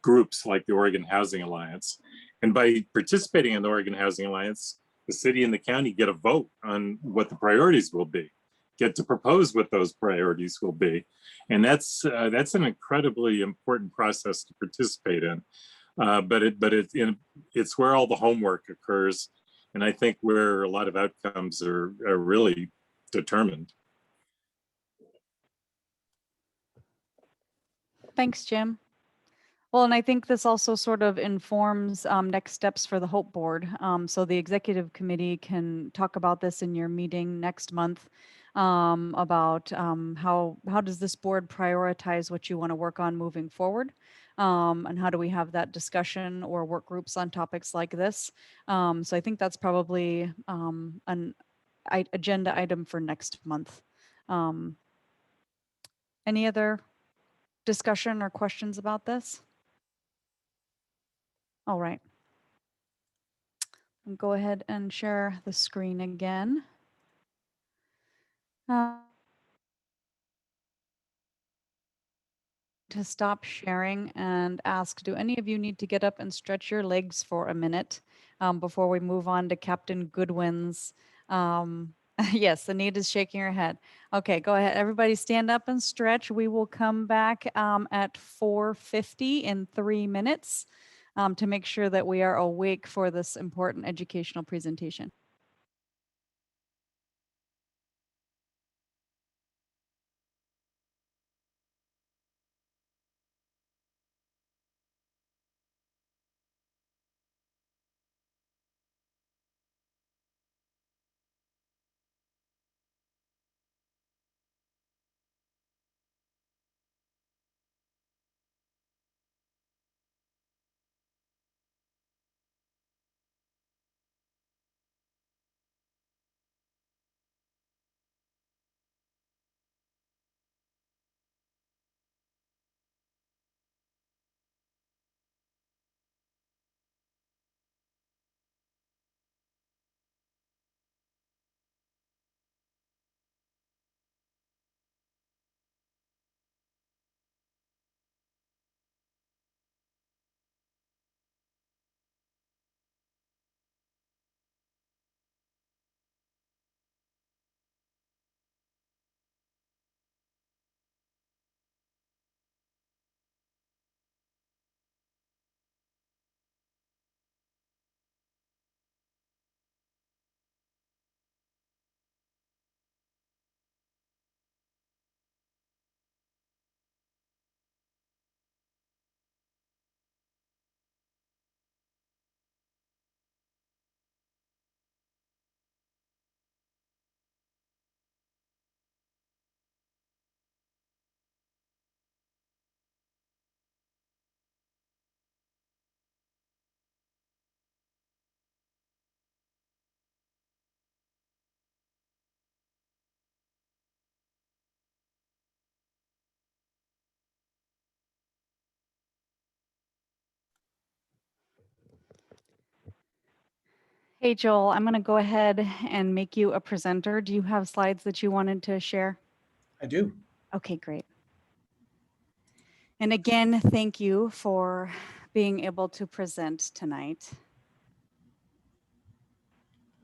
groups like the Oregon Housing Alliance. And by participating in the Oregon Housing Alliance, the city and the county get a vote on what the priorities will be, get to propose what those priorities will be. And that's an incredibly important process to participate in. But it's where all the homework occurs. And I think where a lot of outcomes are really determined. Thanks, Jim. Well, and I think this also sort of informs next steps for the H.O.P.E board. So the executive committee can talk about this in your meeting next month, about how does this board prioritize what you want to work on moving forward, and how do we have that discussion or work groups on topics like this. So I think that's probably an agenda item for next month. Any other discussion or questions about this? All right. go ahead and share the screen again. To stop sharing and ask, do any of you need to get up and stretch your legs for a minute before we move on to Captain Goodwin's? Yes, Anita's shaking her head. Okay, go ahead. Everybody stand up and stretch. We will come back at 4:50 in 3 minutes to make sure that we are awake for this important educational presentation. Hey, Joel, I'm going to go ahead and make you a presenter. Do you have slides that you wanted to share? I do. Okay, great. And again, thank you for being able to present tonight.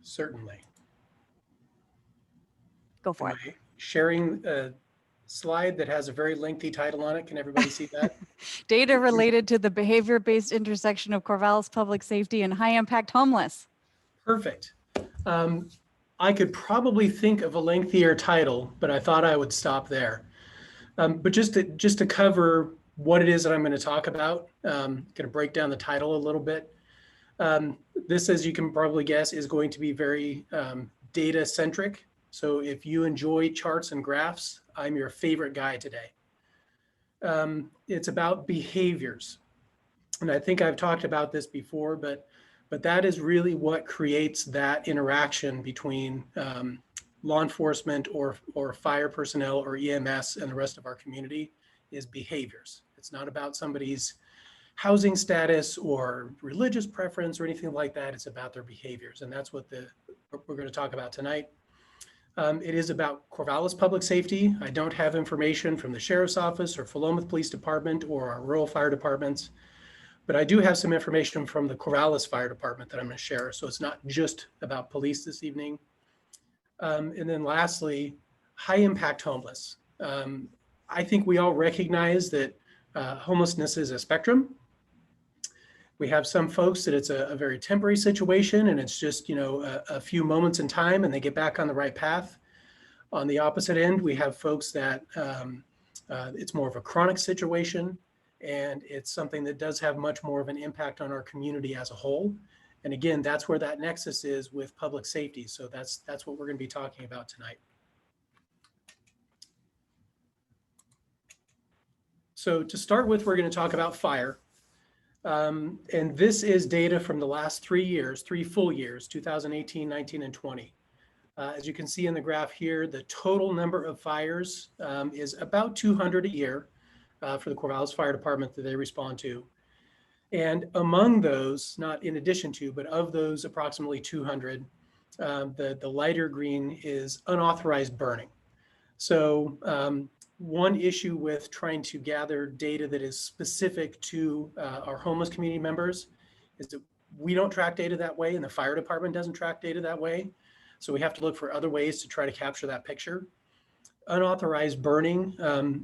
Certainly. Go for Am it. I sharing a slide that has a very lengthy title on it? Can everybody see that? Data related to the behavior-based intersection of Corvallis public safety and high-impact homeless. Perfect. I could probably think of a lengthier title, but I thought I would stop there. But just to cover what it is that I'm going to talk about, going to break down the title a little bit. This, as you can probably guess, is going to be very data centric. So if you enjoy charts and graphs, I'm your favorite guy today. It's about behaviors. And I think I've talked about this before, but that is really what creates that interaction between law enforcement or fire personnel or EMS and the rest of our community is behaviors. It's not about somebody's housing status or religious preference or anything like that. It's about their behaviors. And that's what we're going to talk about tonight. It is about Corvallis Public Safety. I don't have information from the Sheriff's Office or Philomath Police Department or our rural fire departments, but I do have some information from the Corvallis Fire Department that I'm going to share. So it's not just about police this evening. And then lastly, high impact homeless. I think we all recognize that homelessness is a spectrum. We have some folks that it's a very temporary situation and it's just, a few moments in time and they get back on the right path. On the opposite end, we have folks that it's more of a chronic situation and it's something that does have much more of an impact on our community as a whole. And again, that's where that nexus is with public safety. So that's what we're going to be talking about tonight. So to start with, we're going to talk about fire. And this is data from the last 3 years, 3 full years, 2018, 19, and 20. As you can see in the graph here, the total number of fires is about 200 a year for the Corvallis Fire Department that they respond to. And among those, not in addition to, but of those approximately 200, the lighter green is unauthorized burning. So one issue with trying to gather data that is specific to our homeless community members is that we don't track data that way, and the fire department doesn't track data that way. So we have to look for other ways to try to capture that picture. Unauthorized burning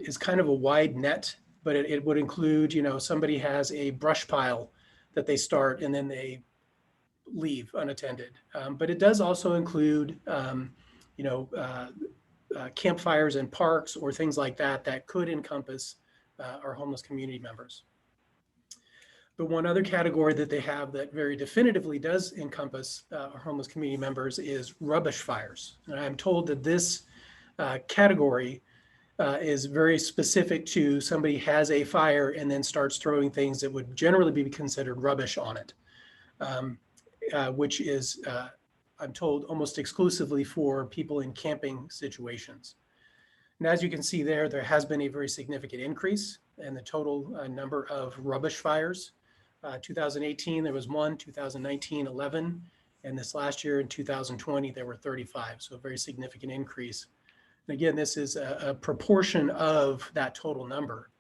is kind of a wide net, but it would include, somebody has a brush pile that they start and then they leave unattended. But it does also include, campfires in parks or things like that that could encompass our homeless community members. But one other category that they have that very definitively does encompass our homeless community members is rubbish fires. And I'm told that this category is very specific to somebody has a fire and then starts throwing things that would generally be considered rubbish on it, which is, I'm told, almost exclusively for people in camping situations. And as you can see there has been a very significant increase in the total number of rubbish fires. 2018, there was 1, 2019, 11, and this last year in 2020, there were 35. So a very significant increase. And again, this is a proportion of that total number.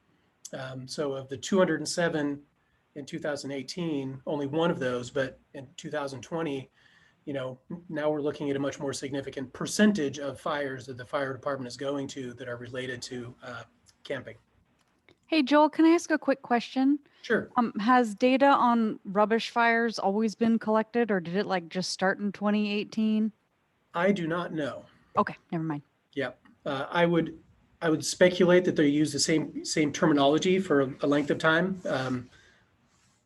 So of the 207 in 2018, only one of those, but in 2020, now we're looking at a much more significant percentage of fires that the fire department is going to that are related to camping. Hey, Joel, can I ask a quick question? Sure. Has data on rubbish fires always been collected, or did it just start in 2018? I do not know. Okay, never mind. Yep. I would speculate that they use the same terminology for a length of time.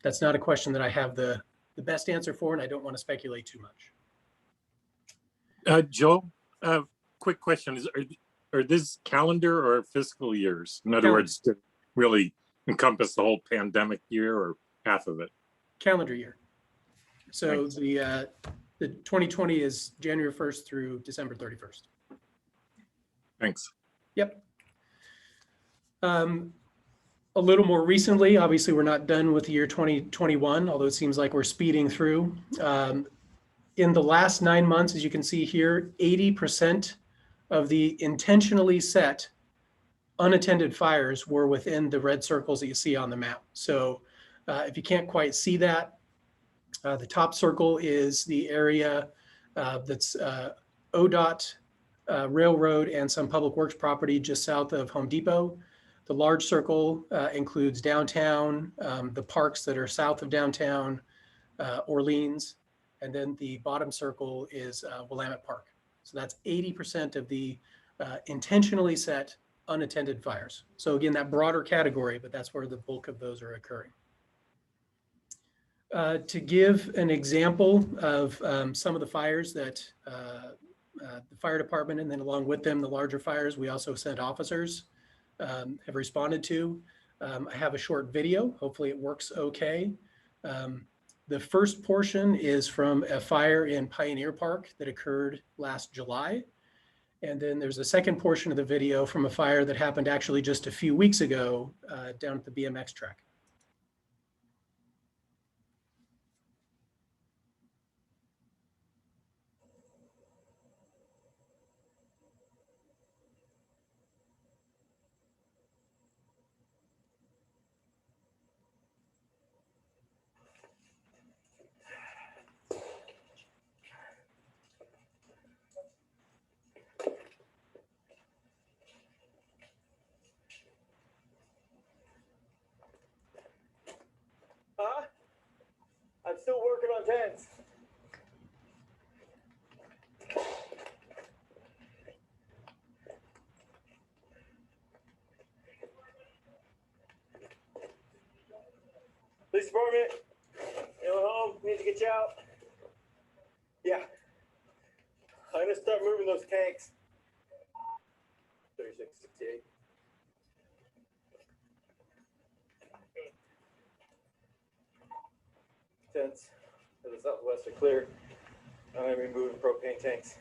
That's not a question that I have the best answer for, and I don't want to speculate too much. Joel, quick question: are these calendar or fiscal years? In other words, to really encompass the whole pandemic year or half of it? Calendar year. So Thanks. the 2020 is January 1st through December 31st. Thanks. Yep. A little more recently, obviously, we're not done with the year 2021, although it seems like we're speeding through. In the last 9 months, as you can see here, 80% of the intentionally set unattended fires were within the red circles that you see on the map. So if you can't quite see that, the top circle is the area that's ODOT, railroad, and some public works property just south of Home Depot. The large circle includes downtown, the parks that are south of downtown, Orleans, and then the bottom circle is Willamette Park. So that's 80% of the intentionally set unattended fires. So again, that broader category, but that's where the bulk of those are occurring. To give an example of some of the fires that the fire department, and then along with them, the larger fires, we also sent officers have responded to. I have a short video. Hopefully it works okay. The first portion is from a fire in Pioneer Park that occurred last July. And then there's a second portion of the video from a fire that happened actually just a few weeks ago down at the BMX track. I'm still working on tents. Police department, anyone home? Need to get you out. Yeah. I'm gonna start moving those tanks. 3668. Tents to the southwest are clear. I'm gonna be moving propane tanks.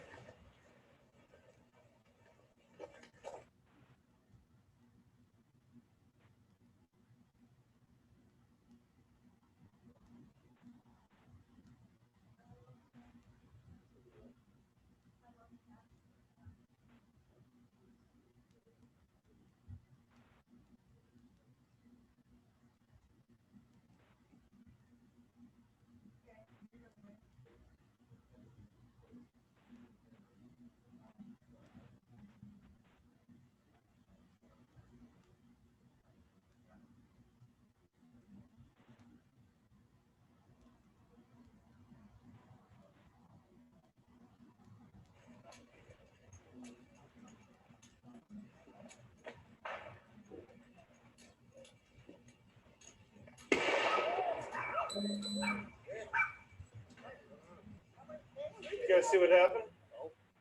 You guys see what happened?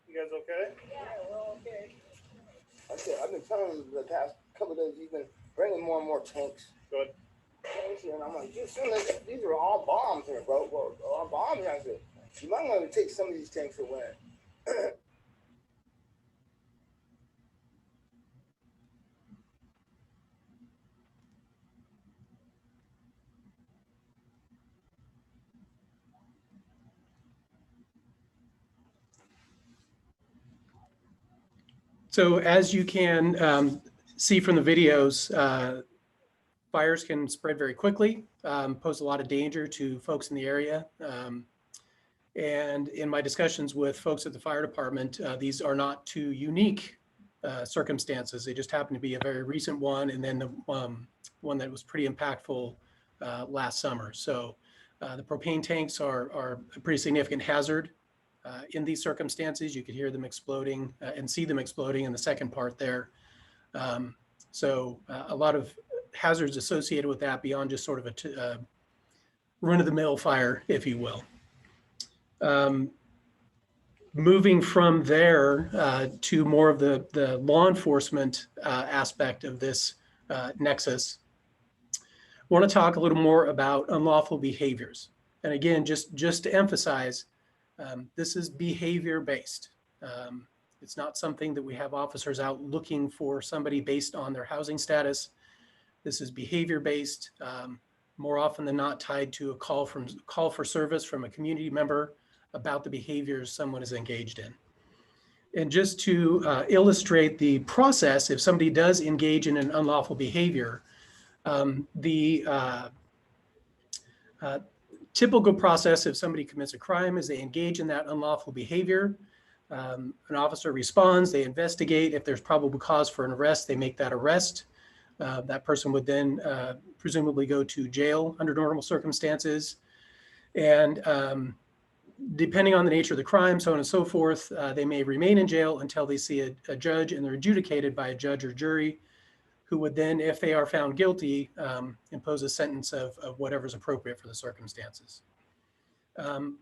You guys okay? Yeah, we're okay. I've been telling him the past couple of days, he's been bringing more and more tanks. Good. And I'm like, dude, these are all bombs here, bro. Well, all bombs. I said, you might want to take some of these tanks away. So as you can see from the videos, fires can spread very quickly, pose a lot of danger to folks in the area. And in my discussions with folks at the fire department, these are not too unique circumstances. They just happen to be a very recent one, and then the one that was pretty impactful last summer. So the propane tanks are a pretty significant hazard in these circumstances. You could hear them exploding and see them exploding in the second part there. So a lot of hazards associated with that beyond just sort of a run-of-the-mill fire, if you will. Moving from there to more of the law enforcement aspect of this nexus, I want to talk a little more about unlawful behaviors. And again, just to emphasize, this is behavior-based. It's not something that we have officers out looking for somebody based on their housing status. This is behavior-based, more often than not tied to a call for service from a community member about the behaviors someone is engaged in. And just to illustrate the process, if somebody does engage in an unlawful behavior, the typical process if somebody commits a crime is they engage in that unlawful behavior. An officer responds, they investigate. If there's probable cause for an arrest, they make that arrest. That person would then presumably go to jail under normal circumstances. And depending on the nature of the crime, so on and so forth, they may remain in jail until they see a judge and they're adjudicated by a judge or jury who would then, if they are found guilty, impose a sentence of whatever's appropriate for the circumstances.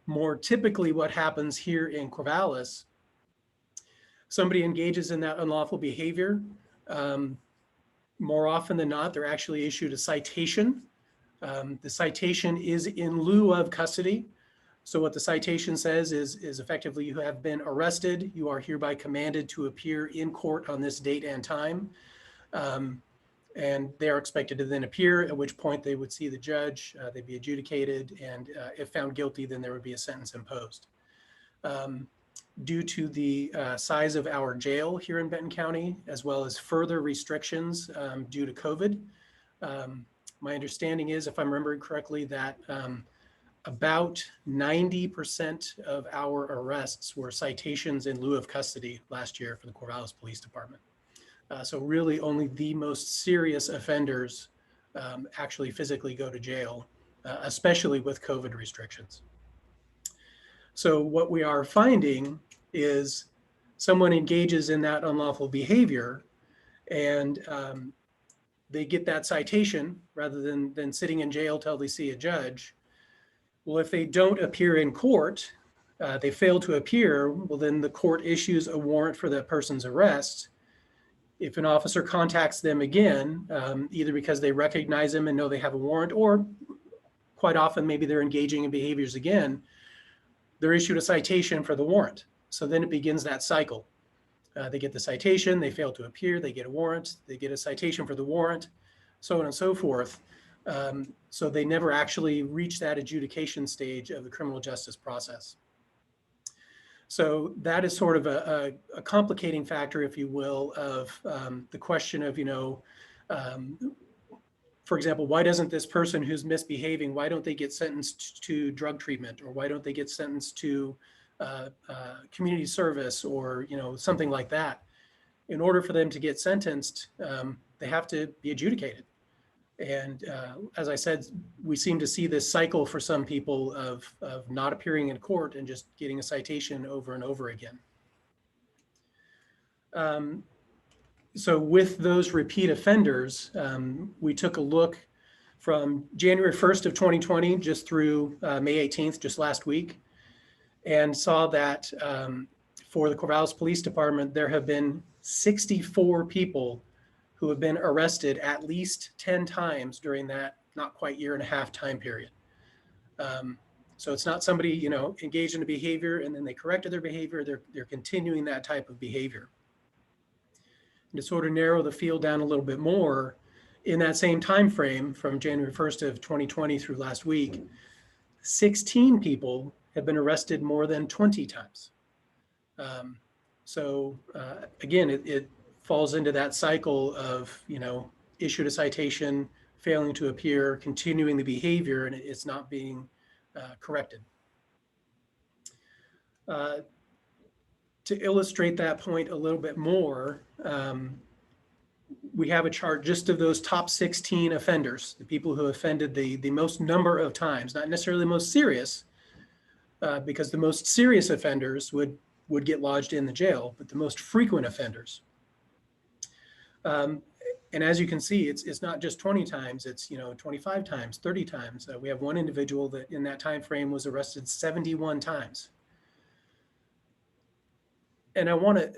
More typically what happens here in Corvallis, somebody engages in that unlawful behavior. More often than not, they're actually issued a citation. The citation is in lieu of custody. So what the citation says is effectively you have been arrested. You are hereby commanded to appear in court on this date and time. And they are expected to then appear, at which point they would see the judge, they'd be adjudicated, and if found guilty, then there would be a sentence imposed. Due to the size of our jail here in Benton County, as well as further restrictions due to COVID, my understanding is, if I'm remembering correctly, that about 90% of our arrests were citations in lieu of custody last year for the Corvallis Police Department. So really only the most serious offenders actually physically go to jail, especially with COVID restrictions. So what we are finding is someone engages in that unlawful behavior and they get that citation rather than sitting in jail till they see a judge. Well, if they don't appear in court, they fail to appear, well, then the court issues a warrant for that person's arrest. If an officer contacts them again, either because they recognize them and know they have a warrant, or quite often maybe they're engaging in behaviors again, they're issued a citation for the warrant. So then it begins that cycle. They get the citation, they fail to appear, they get a warrant, they get a citation for the warrant, so on and so forth. So they never actually reach that adjudication stage of the criminal justice process. So that is sort of a complicating factor, if you will, of the question of, for example, why doesn't this person who's misbehaving, why don't they get sentenced to drug treatment, or why don't they get sentenced to community service, or something like that? In order for them to get sentenced, they have to be adjudicated. And as I said, we seem to see this cycle for some people of not appearing in court and just getting a citation over and over again. So with those repeat offenders, we took a look from January 1st of 2020 just through May 18th, just last week, and saw that for the Corvallis Police Department, there have been 64 people who have been arrested at least 10 times during that not quite year and a half time period. So it's not somebody, you know, engaged in a behavior and then they corrected their behavior, they're continuing that type of behavior. And to sort of narrow the field down a little bit more, in that same time frame from January 1st of 2020 through last week, 16 people have been arrested more than 20 times. Again, it falls into that cycle of, you know, issued a citation, failing to appear, continuing the behavior, and it's not being corrected. To illustrate that point a little bit more, we have a chart just of those top 16 offenders, the people who offended the most number of times, not necessarily the most serious, because the most serious offenders would get lodged in the jail, but the most frequent offenders. And as you can see, it's not just 20 times, it's, you know, 25 times, 30 times. We have one individual that in that time frame was arrested 71 times. And I want to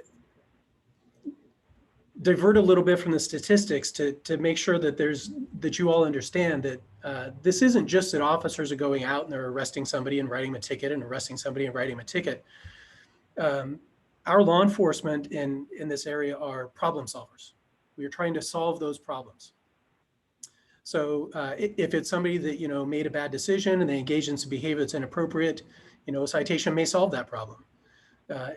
divert a little bit from the statistics to make sure that you all understand that this isn't just that officers are going out and they're arresting somebody and writing them a ticket and arresting somebody and writing them a ticket. Our law enforcement in this area are problem solvers. We are trying to solve those problems. So if it's somebody that, you know, made a bad decision and they engage in some behavior that's inappropriate, you know, a citation may solve that problem.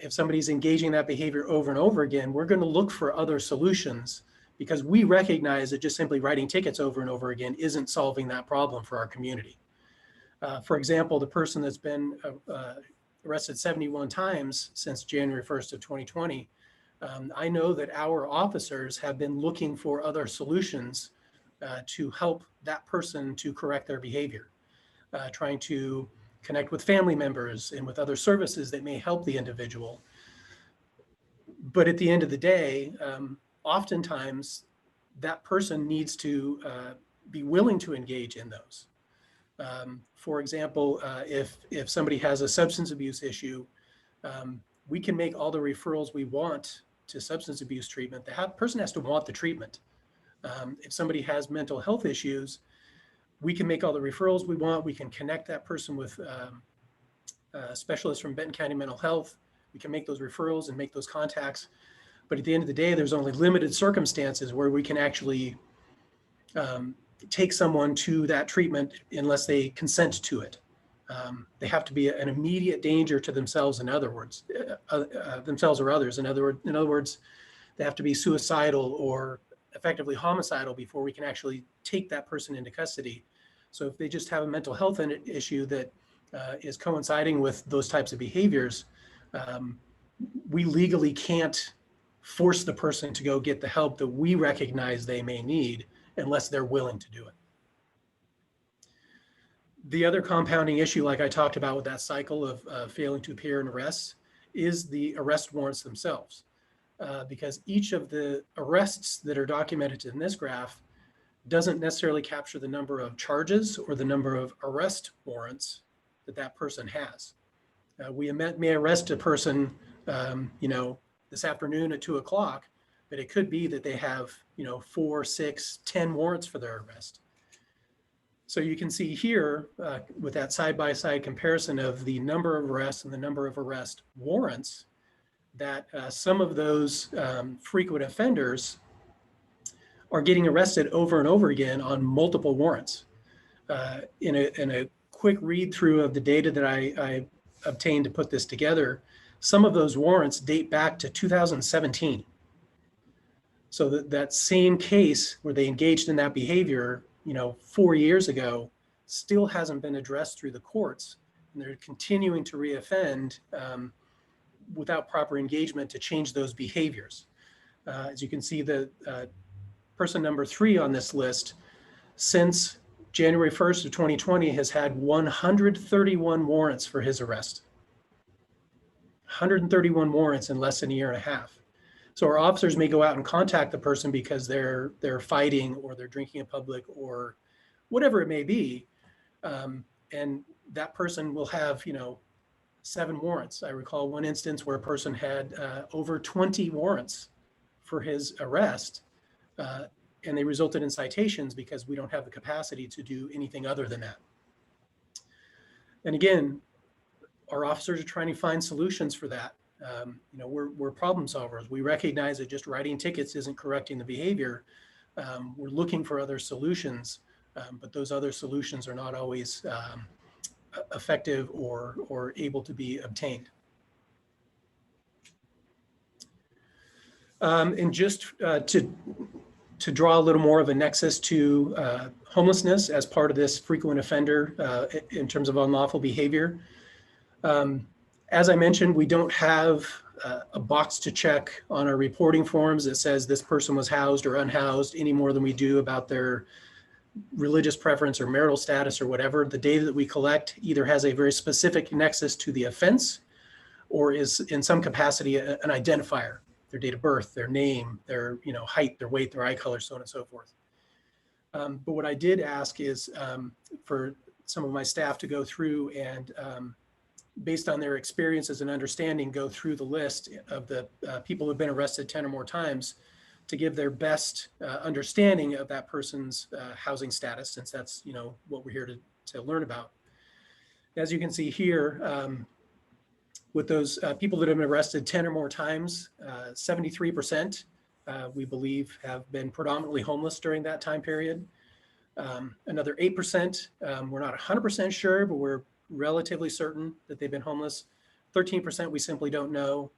If somebody's engaging that behavior over and over again, we're going to look for other solutions because we recognize that just simply writing tickets over and over again isn't solving that problem for our community. For example, the person that's been arrested 71 times since January 1st of 2020, I know that our officers have been looking for other solutions to help that person to correct their behavior, trying to connect with family members and with other services that may help the individual. But at the end of the day, oftentimes that person needs to be willing to engage in those. For example, if somebody has a substance abuse issue, we can make all the referrals we want to substance abuse treatment. The person has to want the treatment. If somebody has mental health issues, we can make all the referrals we want. We can connect that person with specialists from Benton County Mental Health. We can make those referrals and make those contacts. But at the end of the day, there's only limited circumstances where we can actually take someone to that treatment unless they consent to it. They have to be an immediate danger to themselves, in other words, themselves or others. In other words, they have to be suicidal or effectively homicidal before we can actually take that person into custody. So if they just have a mental health issue that is coinciding with those types of behaviors, we legally can't force the person to go get the help that we recognize they may need unless they're willing to do it. The other compounding issue, like I talked about with that cycle of failing to appear in arrests, is the arrest warrants themselves. Because each of the arrests that are documented in this graph doesn't necessarily capture the number of charges or the number of arrest warrants that person has. We may arrest a person, you know, this afternoon at 2 o'clock, but it could be that they have, you know, 4, 6, 10 warrants for their arrest. So you can see here with that side-by-side comparison of the number of arrests and the number of arrest warrants, that some of those frequent offenders are getting arrested over and over again on multiple warrants. In a quick read through of the data that I obtained to put this together, some of those warrants date back to 2017. So that same case where they engaged in that behavior, you know, 4 years ago, still hasn't been addressed through the courts, and they're continuing to reoffend without proper engagement to change those behaviors. As you can see, the person number 3 on this list, since January 1st of 2020, has had 131 warrants for his arrest. 131 warrants in less than a year and a half. So our officers may go out and contact the person because they're fighting or they're drinking in public or whatever it may be. And that person will have, 7 warrants. I recall one instance where a person had over 20 warrants for his arrest, and they resulted in citations because we don't have the capacity to do anything other than that. And again, our officers are trying to find solutions for that. We're problem solvers. We recognize that just writing tickets isn't correcting the behavior. We're looking for other solutions, but those other solutions are not always effective or able to be obtained. And just to draw a little more of a nexus to homelessness as part of this frequent offender in terms of unlawful behavior. As I mentioned, we don't have a box to check on our reporting forms that says this person was housed or unhoused any more than we do about their religious preference or marital status or whatever. The data that we collect either has a very specific nexus to the offense or is in some capacity an identifier, their date of birth, their name, their height, their weight, their eye color, so on and so forth. But what I did ask is for some of my staff to go through and based on their experiences and understanding, go through the list of the people who've been arrested 10 or more times to give their best understanding of that person's housing status, since that's what we're here to learn about. As you can see here, with those people that have been arrested 10 or more times, 73% we believe have been predominantly homeless during that time period. Another 8%, we're not 100% sure, but we're relatively certain that they've been homeless. 13% we simply don't know,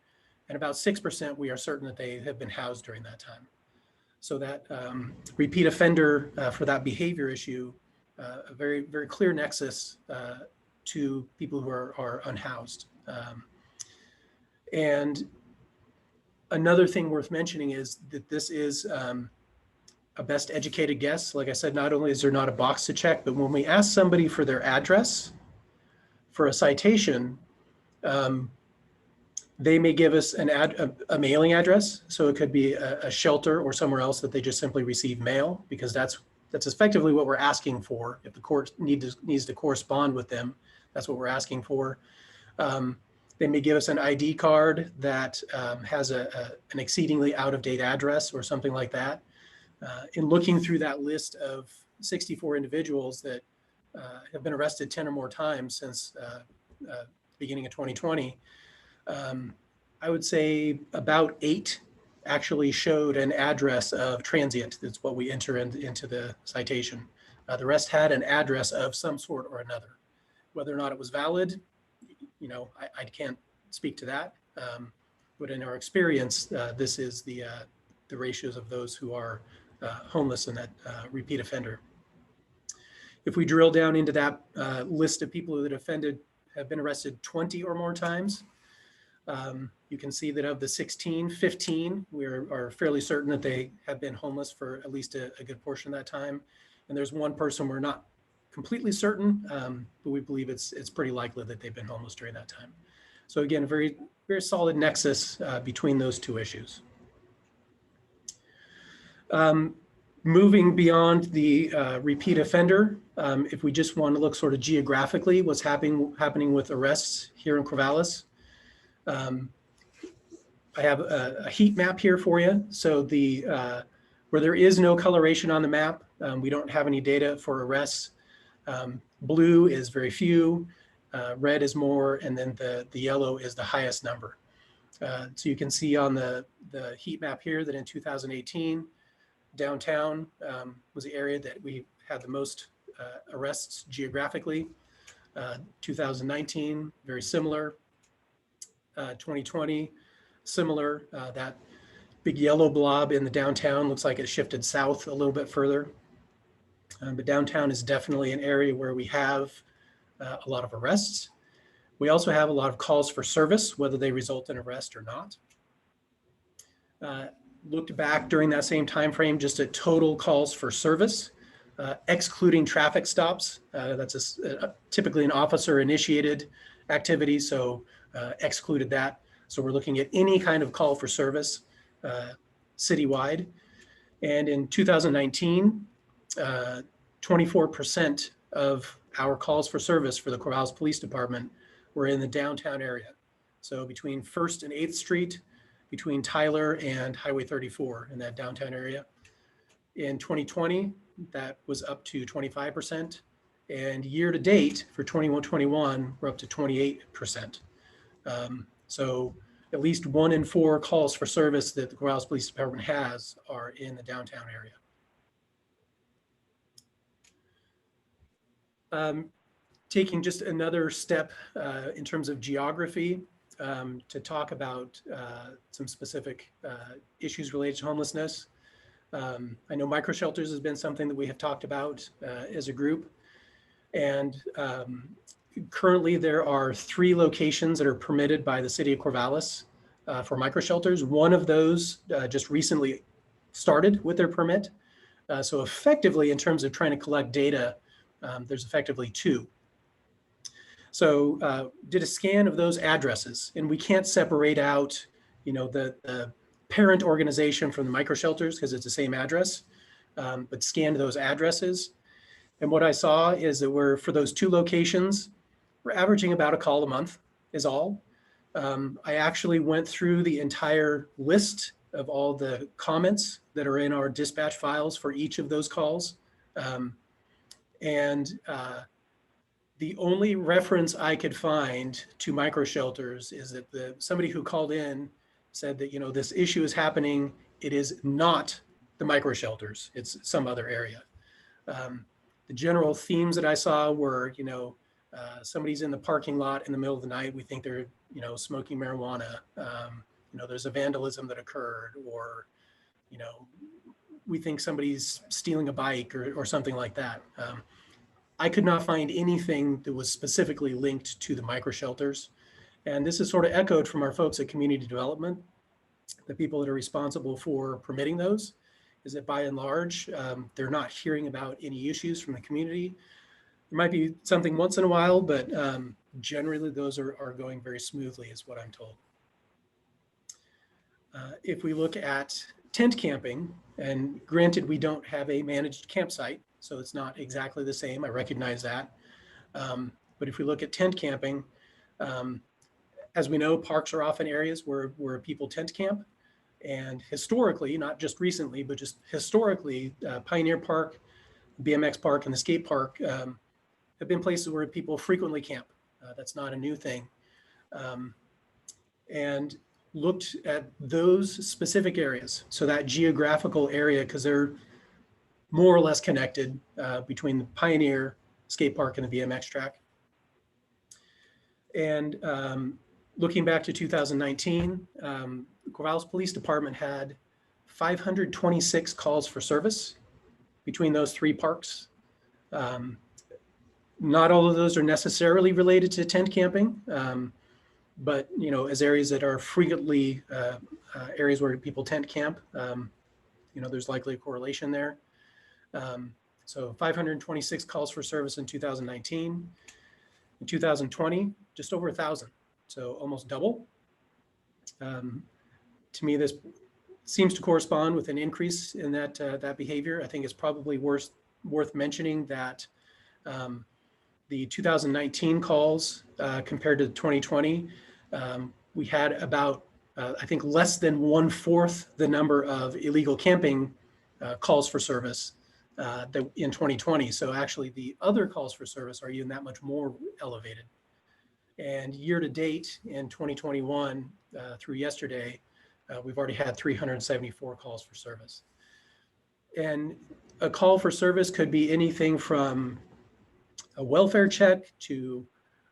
and about 6% we are certain that they have been housed during that time. So that repeat offender for that behavior issue, a very, very clear nexus to people who are unhoused. And another thing worth mentioning is that this is a best educated guess. Like I said, not only is there not a box to check, but when we ask somebody for their address for a citation, they may give us a mailing address. So it could be a shelter or somewhere else that they just simply receive mail, because that's effectively what we're asking for. If the court needs to correspond with them, that's what we're asking for. They may give us an ID card that has an exceedingly out-of-date address or something like that. In looking through that list of 64 individuals that have been arrested 10 or more times since the beginning of 2020, I would say about 8 actually showed an address of transient. That's what we enter into the citation. The rest had an address of some sort or another. Whether or not it was valid, I can't speak to that. But in our experience, this is the ratios of those who are homeless and that repeat offender. If we drill down into that list of people that have been arrested 20 or more times, you can see that of the 16, 15, we are fairly certain that they have been homeless for at least a good portion of that time. And there's one person we're not completely certain, but we believe it's pretty likely that they've been homeless during that time. So again, a very, very solid nexus between those two issues. Moving beyond the repeat offender, if we just want to look sort of geographically, what's happening with arrests here in Corvallis. I have a heat map here for you. So where there is no coloration on the map, we don't have any data for arrests. Blue is very few, red is more, and then the yellow is the highest number. So you can see on the heat map here that in 2018, downtown was the area that we had the most arrests geographically. 2019, very similar. 2020, similar. That big yellow blob in the downtown looks like it shifted south a little bit further. But downtown is definitely an area where we have a lot of arrests. We also have a lot of calls for service, whether they result in arrest or not. Looked back during that same time frame, just at total calls for service, excluding traffic stops. That's typically an officer-initiated activity, so excluded that. So we're looking at any kind of call for service citywide. And in 2019, 24% of our calls for service for the Corvallis Police Department were in the downtown area. So between 1st and 8th Street, between Tyler and Highway 34 in that downtown area. In 2020, that was up to 25%. And year to date for 21-21, we're up to 28%. So at least 1 in 4 calls for service that the Corvallis Police Department has are in the downtown area. Taking just another step in terms of geography to talk about some specific issues related to homelessness. I know microshelters has been something that we have talked about as a group. And currently there are 3 locations that are permitted by the city of Corvallis for microshelters. One of those just recently started with their permit. So effectively, in terms of trying to collect data, there's effectively 2. So did a scan of those addresses, and we can't separate out, the parent organization from the microshelters because it's the same address, but scanned those addresses. And what I saw is that for those 2 locations, we're averaging about a call a month is all. I actually went through the entire list of all the comments that are in our dispatch files for each of those calls. The only reference I could find to microshelters is that somebody who called in said that, this issue is happening. It is not the microshelters. It's some other area. The general themes that I saw were, somebody's in the parking lot in the middle of the night. We think they're, smoking marijuana. There's a vandalism that occurred, or, we think somebody's stealing a bike or something like that. I could not find anything that was specifically linked to the microshelters. And this is sort of echoed from our folks at community development, the people that are responsible for permitting those, is that by and large, they're not hearing about any issues from the community. There might be something once in a while, but generally those are going very smoothly is what I'm told. If we look at tent camping, and granted we don't have a managed campsite, so it's not exactly the same, I recognize that. But if we look at tent camping, as we know, parks are often areas where people tent camp. And historically, not just recently, but just historically, Pioneer Park, BMX Park, and the skate park have been places where people frequently camp. That's not a new thing. And looked at those specific areas. So that geographical area, because they're more or less connected between the Pioneer skate park and the BMX track. And looking back to 2019, Corvallis Police Department had 526 calls for service between those 3 parks. Not all of those are necessarily related to tent camping, but as areas that are frequently areas where people tent camp, there's likely a correlation there. So 526 calls for service in 2019. In 2020, just over 1,000, so almost double. To me, this seems to correspond with an increase in that behavior. I think it's probably worth mentioning that the 2019 calls compared to 2020, we had about, I think, less than 1/4 the number of illegal camping calls for service in 2020. So actually the other calls for service are even that much more elevated. And year to date in 2021 through yesterday, we've already had 374 calls for service. And a call for service could be anything from a welfare check to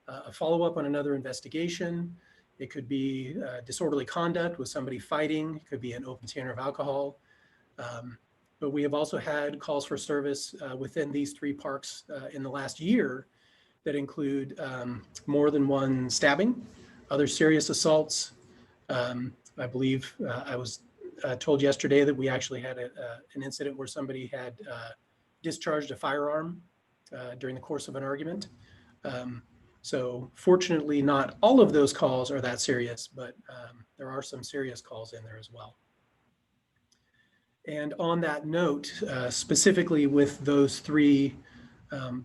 a follow-up on another investigation. It could be disorderly conduct with somebody fighting. It could be an open container of alcohol. But we have also had calls for service within these 3 parks in the last year that include more than 1 stabbing, other serious assaults. I believe I was told yesterday that we actually had an incident where somebody had discharged a firearm during the course of an argument. So fortunately, not all of those calls are that serious, but there are some serious calls in there as well. And on that note, specifically with those three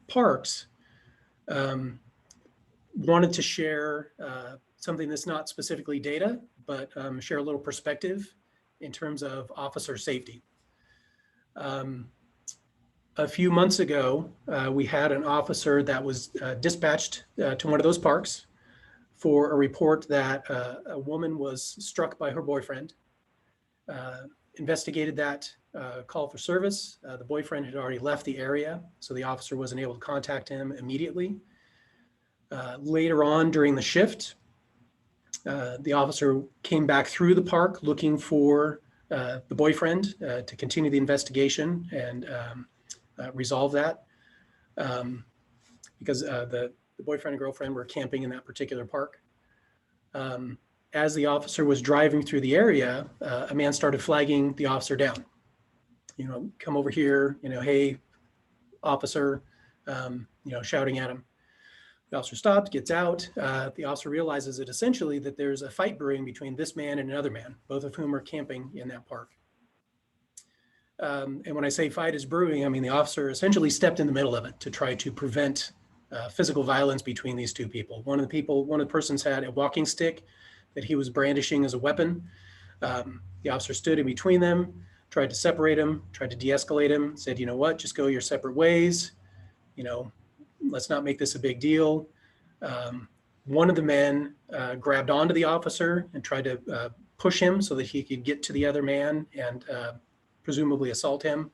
parks, wanted to share something that's not specifically data, but share a little perspective in terms of officer safety. A few months ago, we had an officer that was dispatched to one of those parks for a report that a woman was struck by her boyfriend. Investigated that call for service. The boyfriend had already left the area, so the officer wasn't able to contact him immediately. Later on during the shift, the officer came back through the park looking for the boyfriend to continue the investigation and resolve that because the boyfriend and girlfriend were camping in that particular park. As the officer was driving through the area, a man started flagging the officer down. You know, come over here, you know, hey, officer, you know, shouting at him. The officer stops, gets out. The officer realizes that essentially that there's a fight brewing between this man and another man, both of whom are camping in that park. And when I say fight is brewing, I mean the officer essentially stepped in the middle of it to try to prevent physical violence between these two people. One of the persons had a walking stick that he was brandishing as a weapon. The officer stood in between them, tried to separate him, tried to de-escalate him, said, you know what, just go your separate ways. You know, let's not make this a big deal. One of the men grabbed onto the officer and tried to push him so that he could get to the other man and presumably assault him.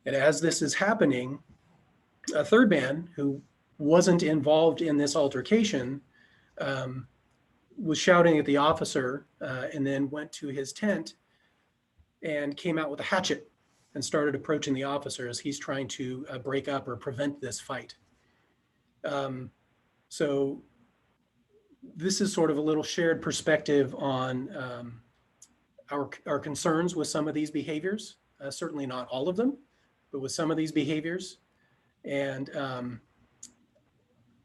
And as this is happening, a third man who wasn't involved in this altercation was shouting at the officer and then went to his tent and came out with a hatchet and started approaching the officer as he's trying to break up or prevent this fight. So this is sort of a little shared perspective on our concerns with some of these behaviors, certainly not all of them, but with some of these behaviors. And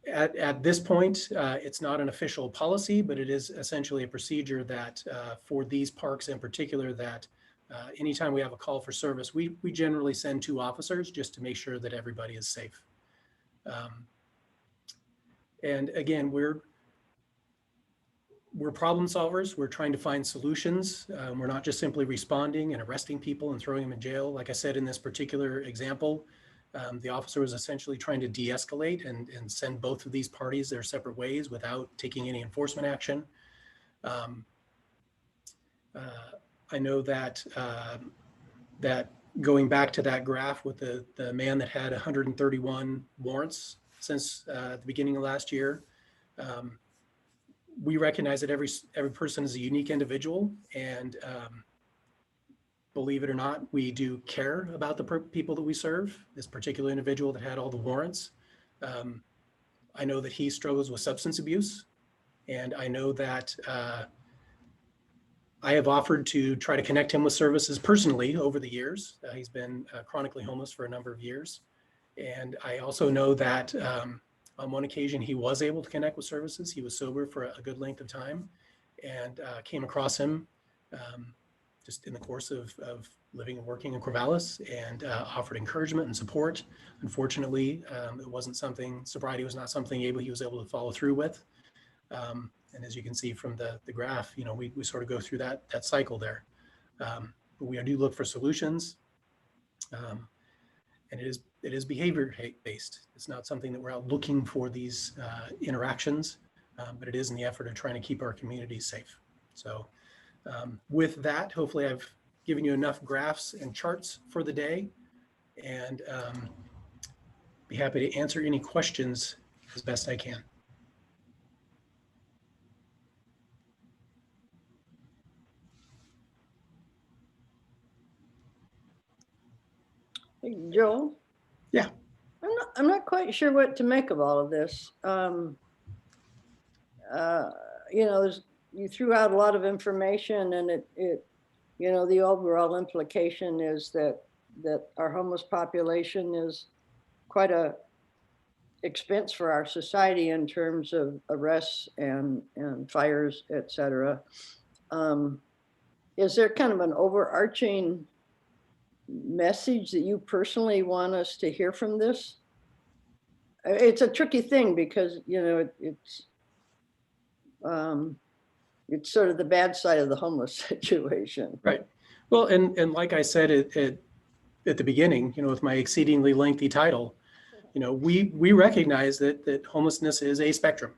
at this point, it's not an official policy, but it is essentially a procedure that for these parks in particular, that anytime we have a call for service, we generally send 2 officers just to make sure that everybody is safe. And again, we're problem solvers. We're trying to find solutions. We're not just simply responding and arresting people and throwing them in jail. Like I said, in this particular example, the officer was essentially trying to de-escalate and send both of these parties their separate ways without taking any enforcement action. I know that that going back to that graph with the man that had 131 warrants since the beginning of last year, we recognize that every person is a unique individual, and believe it or not, we do care about the people that we serve. This particular individual that had all the warrants, I know that he struggles with substance abuse, and I know that I have offered to try to connect him with services personally over the years. He's been chronically homeless for a number of years. And I also know that on one occasion, he was able to connect with services. He was sober for a good length of time, and came across him just in the course of living and working in Corvallis, and offered encouragement and support. Unfortunately, it wasn't something, sobriety was not something he was able to follow through with. And as you can see from the graph, you know, we sort of go through that cycle there. But we do look for solutions. And it is behavior based. It's not something that we're out looking for these interactions, but it is in the effort of trying to keep our communities safe. So with that, hopefully I've given you enough graphs and charts for the day, and be happy to answer any questions as best I can. Hey, Joel? Yeah. I'm not quite sure what to make of all of this. You know, you threw out a lot of information, and it you know, the overall implication is that our homeless population is quite a expense for our society in terms of arrests and fires, et cetera. Is there kind of an overarching message that you personally want us to hear from this? It's a tricky thing because, you know, it's sort of the bad side of the homeless situation. Right. Well, and like I said at the beginning, you know, with my exceedingly lengthy title, you know, we recognize that homelessness is a spectrum.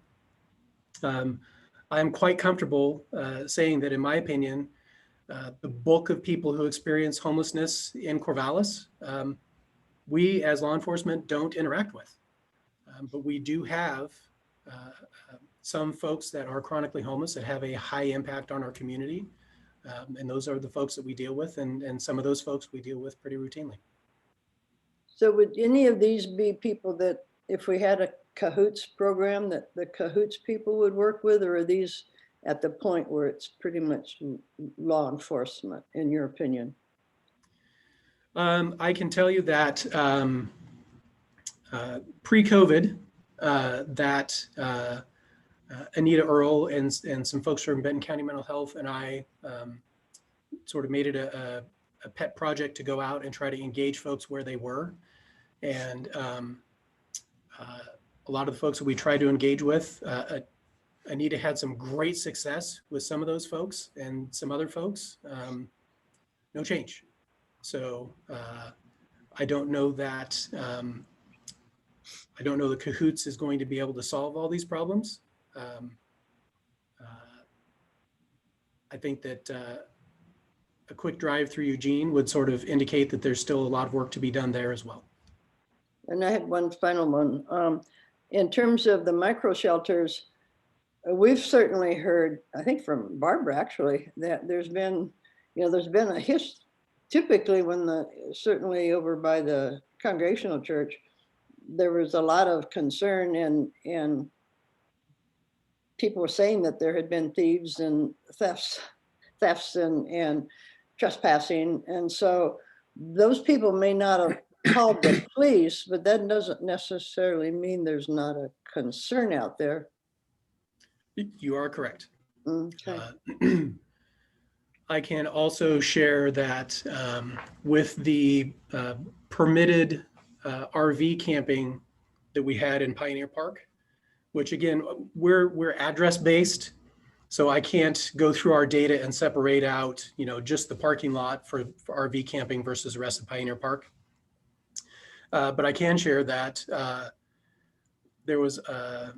I'm quite comfortable saying that, in my opinion, the bulk of people who experience homelessness in Corvallis, we as law enforcement don't interact with. But we do have some folks that are chronically homeless that have a high impact on our community. And those are the folks that we deal with. And some of those folks we deal with pretty routinely. So would any of these be people that, if we had a cahoots program, that the cahoots people would work with, or are these at the point where it's pretty much law enforcement, in your opinion? I can tell you that pre-COVID, that Anita Earl and some folks from Benton County Mental Health and I sort of made it a pet project to go out and try to engage folks where they were. And a lot of the folks that we tried to engage with, Anita had some great success with some of those folks, and some other folks, no change. So I don't know that cahoots is going to be able to solve all these problems. I think that a quick drive through Eugene would sort of indicate that there's still a lot of work to be done there as well. And I had one final one. In terms of the micro shelters, we've certainly heard, I think from Barbara actually, that there's been a history. Typically certainly over by the Congregational Church, there was a lot of concern and people were saying that there had been thieves and thefts and trespassing. And so those people may not have called the police, but that doesn't necessarily mean there's not a concern out there. You are correct. Okay. I can also share that with the permitted RV camping that we had in Pioneer Park, which again, we're address based, so I can't go through our data and separate out, you know, just the parking lot for RV camping versus the rest of Pioneer Park. But I can share that there was a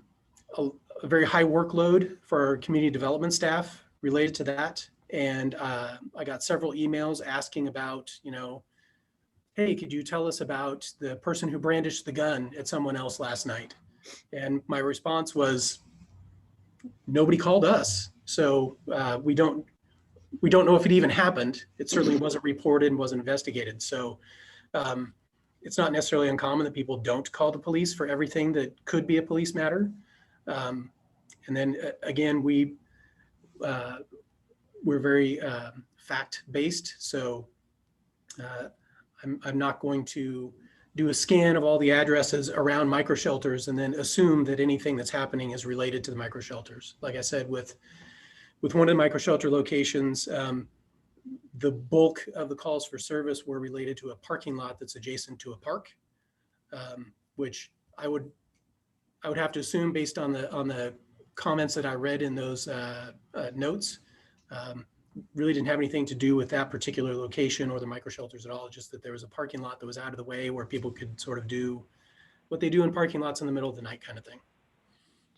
very high workload for our community development staff related to that. And I got several emails asking about, you know, hey, could you tell us about the person who brandished the gun at someone else last night? And my response was, nobody called us. So we don't know if it even happened. It certainly wasn't reported and wasn't investigated. So it's not necessarily uncommon that people don't call the police for everything that could be a police matter. And then again, we're very fact-based. So I'm not going to do a scan of all the addresses around microshelters and then assume that anything that's happening is related to the microshelters. Like I said, with one of the microshelter locations, the bulk of the calls for service were related to a parking lot that's adjacent to a park, which I would have to assume, based on the comments that I read in those notes, really didn't have anything to do with that particular location or the microshelters at all. Just that there was a parking lot that was out of the way where people could sort of do what they do in parking lots in the middle of the night, kind of thing.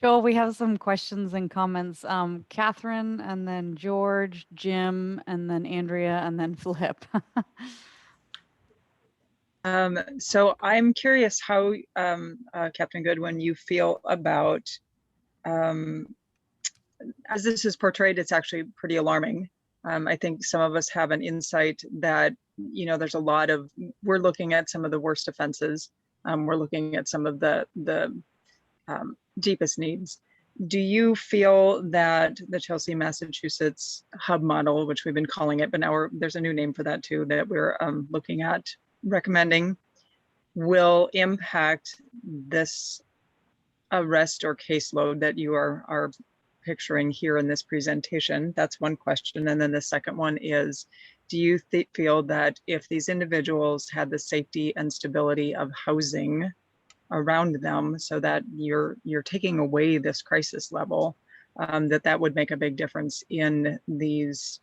Joel, we have some questions and comments. Catherine, and then George, Jim, and then Andrea, and then Flip. So I'm curious how, Captain Goodwin, you feel about, as this is portrayed, it's actually pretty alarming. I think some of us have an insight that, you know, there's a lot of, we're looking at some of the worst offenses. We're looking at some of the deepest needs. Do you feel that the Chelsea, Massachusetts hub model, which we've been calling it, but now there's a new name for that too, that we're looking at recommending, will impact this arrest or caseload that you are picturing here in this presentation? That's one question. And then the second one is, do you feel that if these individuals had the safety and stability of housing around them, so that you're taking away this crisis level, that would make a big difference in these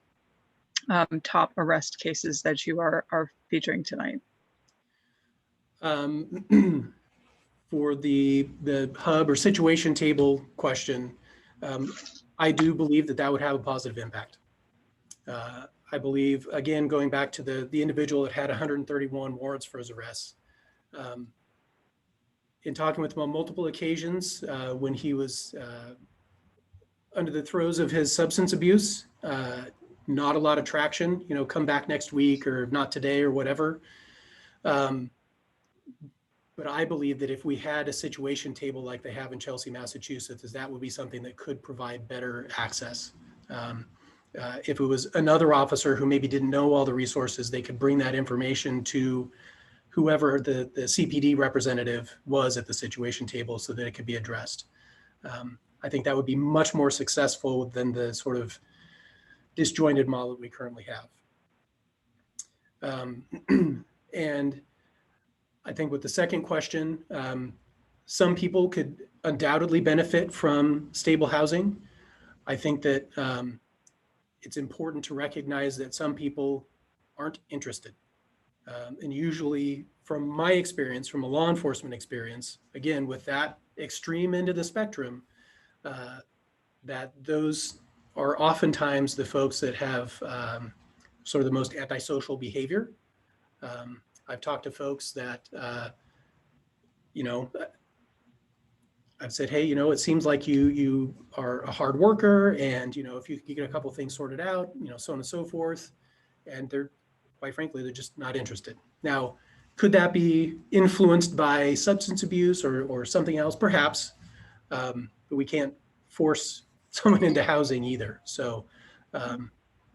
top arrest cases that you are featuring tonight? For the hub or situation table question, I do believe that would have a positive impact. I believe, again, going back to the individual that had 131 warrants for his arrests, in talking with him on multiple occasions when he was under the throes of his substance abuse, not a lot of traction, come back next week or not today or whatever. But I believe that if we had a situation table like they have in Chelsea, Massachusetts, that would be something that could provide better access. If it was another officer who maybe didn't know all the resources, they could bring that information to whoever the CPD representative was at the situation table so that it could be addressed. I think that would be much more successful than the sort of disjointed model that we currently have. And I think with the second question, some people could undoubtedly benefit from stable housing. I think that it's important to recognize that some people aren't interested. And usually from my experience, from a law enforcement experience, again, with that extreme end of the spectrum, that those are oftentimes the folks that have sort of the most antisocial behavior. I've talked to folks that, I've said, hey, it seems like you are a hard worker, and if you get a couple of things sorted out, so on and so forth, and they're, quite frankly, they're just not interested. Now, could that be influenced by substance abuse or something else? Perhaps, but we can't force someone into housing either. So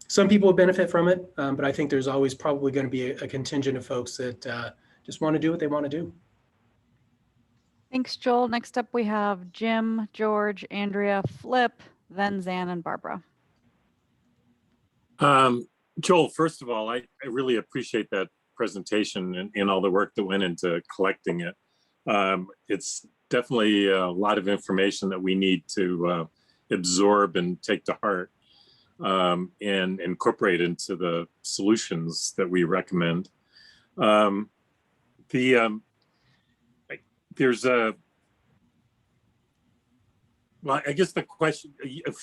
some people would benefit from it, but I think there's always probably going to be a contingent of folks that just want to do what they want to do. Thanks, Joel. Next up, we have Jim, George, Andrea, Flip, then Zan and Barbara. Joel, first of all, I really appreciate that presentation and all the work that went into collecting it. It's definitely a lot of information that we need to absorb and take to heart and incorporate into the solutions that we recommend. There's well, I guess the question,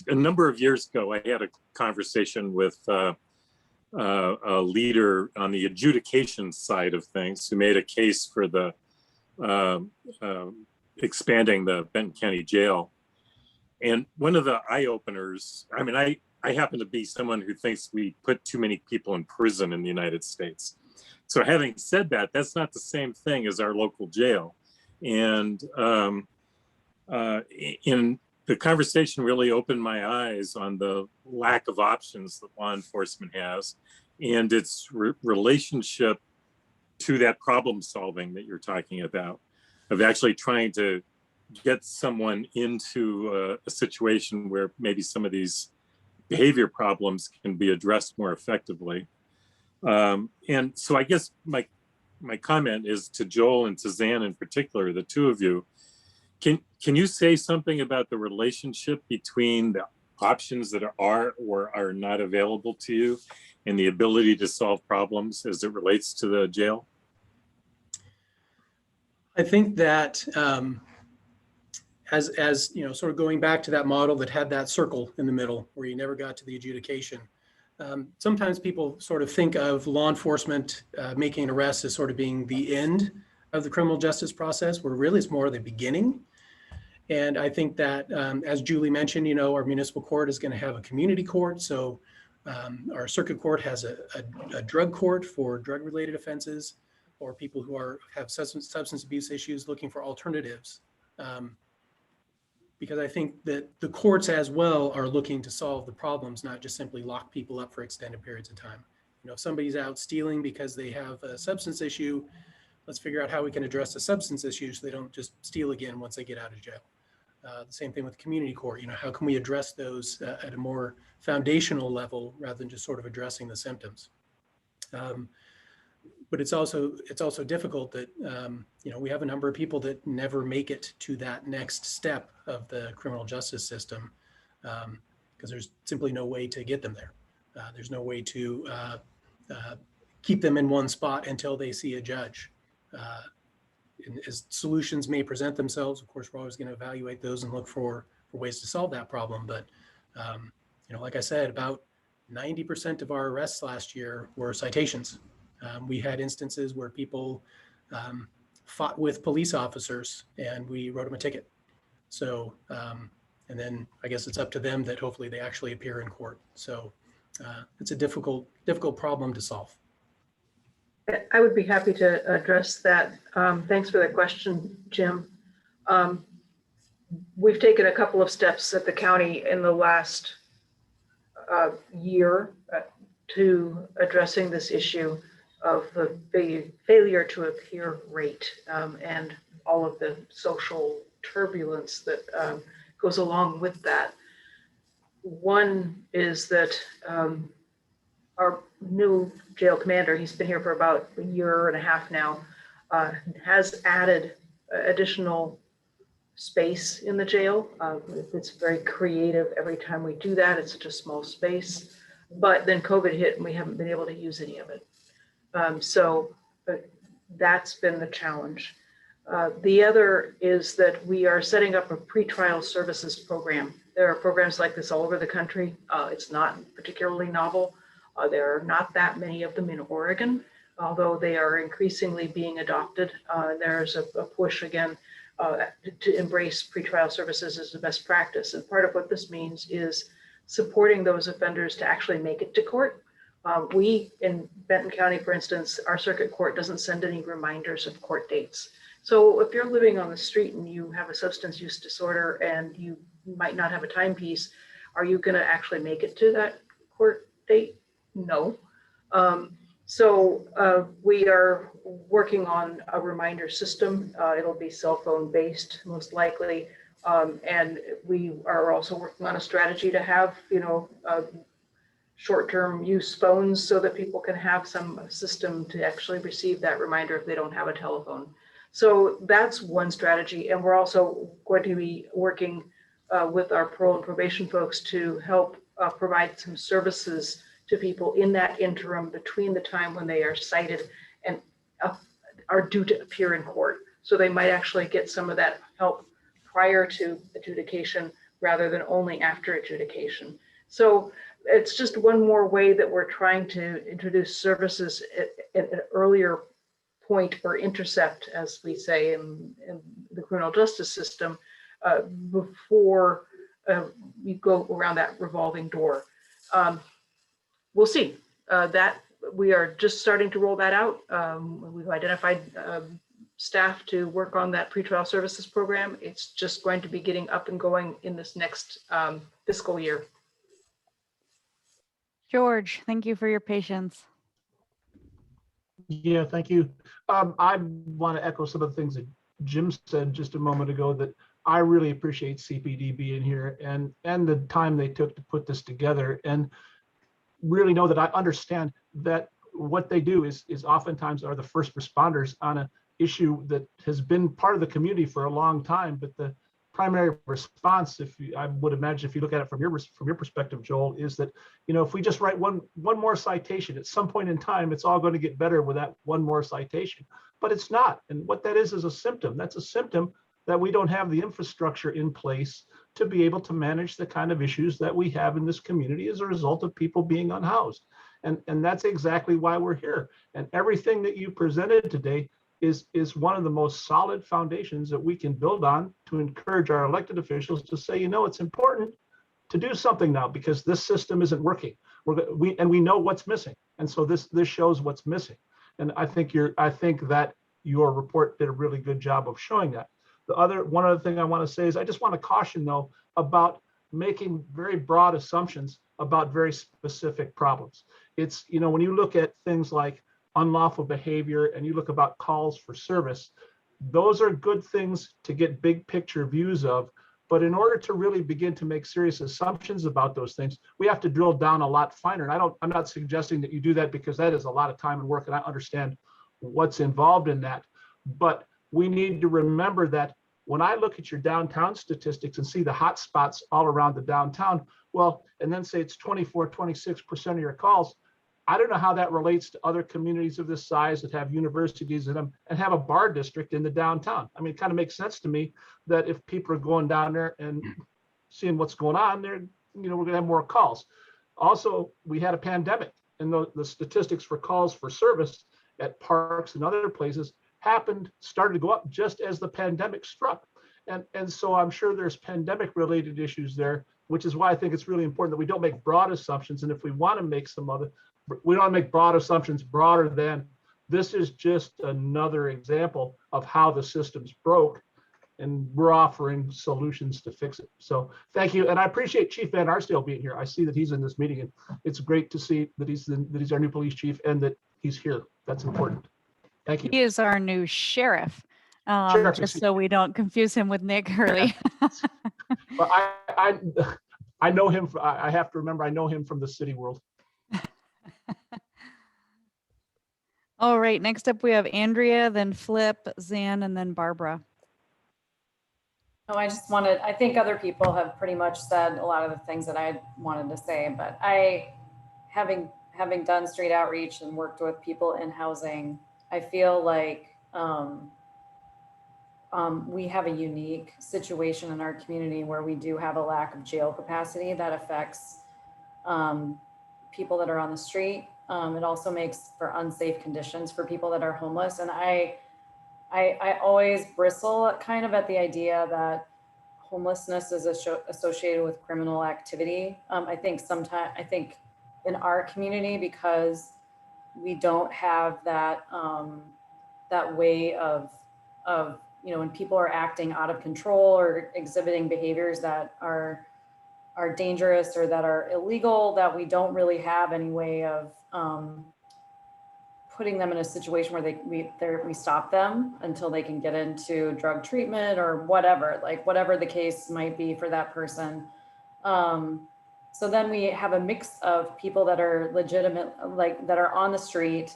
a number of years ago, I had a conversation with a leader on the adjudication side of things who made a case for the expanding the Benton County Jail. And one of the eye-openers, I mean, I happen to be someone who thinks we put too many people in prison in the United States. So having said that, that's not the same thing as our local jail. And in the conversation really opened my eyes on the lack of options that law enforcement has and its relationship to that problem solving that you're talking about, of actually trying to get someone into a situation where maybe some of these behavior problems can be addressed more effectively. And so I guess my comment is to Joel and to Zan in particular, the two of you, can you say something about the relationship between the options that are or are not available to you and the ability to solve problems as it relates to the jail? I think that as you know, sort of going back to that model that had that circle in the middle where you never got to the adjudication. Sometimes people sort of think of law enforcement making an arrest as sort of being the end of the criminal justice process, where really it's more the beginning. And I think that, as Julie mentioned, our municipal court is going to have a community court. So our circuit court has a drug court for drug-related offenses or people who have substance abuse issues looking for alternatives. Because I think that the courts as well are looking to solve the problems, not just simply lock people up for extended periods of time. If somebody's out stealing because they have a substance issue, let's figure out how we can address the substance issue so they don't just steal again once they get out of jail. The same thing with community court. How can we address those at a more foundational level rather than just sort of addressing the symptoms? But it's also difficult that we have a number of people that never make it to that next step of the criminal justice system because there's simply no way to get them there. There's no way to keep them in one spot until they see a judge. And as solutions may present themselves, of course, we're always going to evaluate those and look for ways to solve that problem. But like I said, about 90% of our arrests last year were citations. We had instances where people fought with police officers and we wrote them a ticket. So, and then I guess it's up to them that hopefully they actually appear in court. So it's a difficult problem to solve. I would be happy to address that. Thanks for that question, Jim. We've taken a couple of steps at the county in the last year to addressing this issue of the failure to appear rate and all of the social turbulence that goes along with that. One is that our new jail commander, he's been here for about a year and a half now, has added additional space in the jail. It's very creative every time we do that. It's such a small space. But then COVID hit and we haven't been able to use any of it. So that's been the challenge. The other is that we are setting up a pretrial services program. There are programs like this all over the country. It's not particularly novel. There are not that many of them in Oregon, although they are increasingly being adopted. There's a push again to embrace pretrial services as the best practice. And part of what this means is supporting those offenders to actually make it to court. We in Benton County, for instance, our circuit court doesn't send any reminders of court dates. So if you're living on the street and you have a substance use disorder and you might not have a timepiece, are you going to actually make it to that court date? No. So we are working on a reminder system. It'll be cell phone based, most likely. And we are also working on a strategy to have, short-term use phones so that people can have some system to actually receive that reminder if they don't have a telephone. So that's one strategy. And we're also going to be working with our parole and probation folks to help provide some services to people in that interim between the time when they are cited and are due to appear in court. So they might actually get some of that help prior to adjudication rather than only after adjudication. So it's just one more way that we're trying to introduce services at an earlier point or intercept, as we say in the criminal justice system, before you go around that revolving door. We'll see. That we are just starting to roll that out. We've identified staff to work on that pretrial services program. It's just going to be getting up and going in this next fiscal year. George, thank you for your patience. Yeah, thank you. I want to echo some of the things that Jim said just a moment ago, that I really appreciate CPD being here and the time they took to put this together, and really know that I understand that what they do is oftentimes are the first responders on an issue that has been part of the community for a long time, but the primary response, I would imagine, if you look at it from your perspective, Joel, is that, if we just write one more citation at some point in time, it's all going to get better with that one more citation. But it's not. And what that is a symptom. That's a symptom that we don't have the infrastructure in place to be able to manage the kind of issues that we have in this community as a result of people being unhoused. And that's exactly why we're here. And everything that you presented today is one of the most solid foundations that we can build on to encourage our elected officials to say, it's important to do something now because this system isn't working. We know what's missing. And so this shows what's missing. And I think that your report did a really good job of showing that. One other thing I want to say is I just want to caution, though, about making very broad assumptions about very specific problems. It's, when you look at things like unlawful behavior and you look about calls for service, those are good things to get big picture views of. But in order to really begin to make serious assumptions about those things, we have to drill down a lot finer. And I'm not suggesting that you do that, because that is a lot of time and work, and I understand what's involved in that. But we need to remember that when I look at your downtown statistics and see the hot spots all around the downtown, well, and then say it's 24, 26% of your calls, I don't know how that relates to other communities of this size that have universities in them and have a bar district in the downtown. I mean, it kind of makes sense to me that if people are going down there and seeing what's going on there, we're going to have more calls. Also, we had a pandemic, and the statistics for calls for service at parks and other places started to go up just as the pandemic struck. And so I'm sure there's pandemic related issues there, which is why I think it's really important that we don't make broad assumptions. And if we want to make we don't make broad assumptions broader than this is just another example of how the system's broke, and we're offering solutions to fix it. So thank you. And I appreciate Chief Van Arsdale being here. I see that he's in this meeting, and it's great to see that he's our new police chief and that he's here. That's important. Thank you. He is our new sheriff, Sheriff, just so we don't confuse him with Nick Hurley. Well, I know him. I have to remember, I know him from the city world. All right, next up we have Andrea, then Flip, Zan, and then Barbara. Oh, I think other people have pretty much said a lot of the things that I wanted to say, but having done street outreach and worked with people in housing, I feel like we have a unique situation in our community where we do have a lack of jail capacity that affects people that are on the street. It also makes for unsafe conditions for people that are homeless. And I always bristle kind of at the idea that homelessness is associated with criminal activity. I think in our community, because we don't have that that way of when people are acting out of control or exhibiting behaviors that are dangerous or that are illegal, that we don't really have any way of putting them in a situation where we stop them until they can get into drug treatment or whatever the case might be for that person. So then we have a mix of people that are legitimate, that are on the street,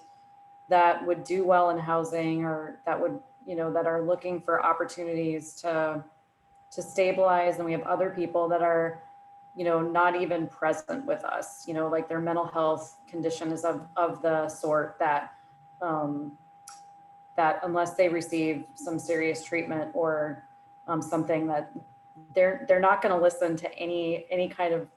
that would do well in housing, or that would, that are looking for opportunities to stabilize. And we have other people that are, not even present with us, like their mental health condition is of the sort that, that unless they receive some serious treatment or something, that they're not going to listen to any kind of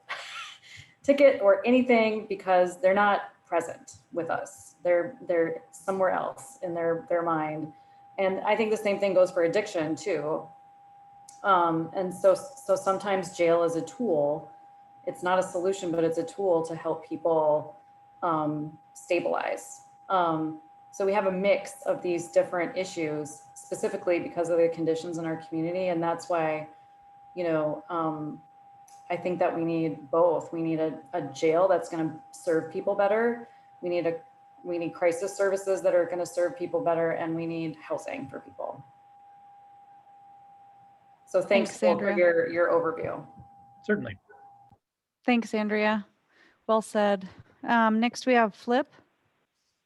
ticket or anything, because they're not present with us. They're somewhere else in their mind. And I think the same thing goes for addiction too. And so sometimes jail is a tool. It's not a solution, but it's a tool to help people stabilize. So we have a mix of these different issues, specifically because of the conditions in our community. And that's why, I think that we need both. We need a jail that's going to serve people better. We need crisis services that are going to serve people better, and we need housing for people. So thanks for your overview. Certainly. Thanks, Andrea. Well said. Next we have Flip.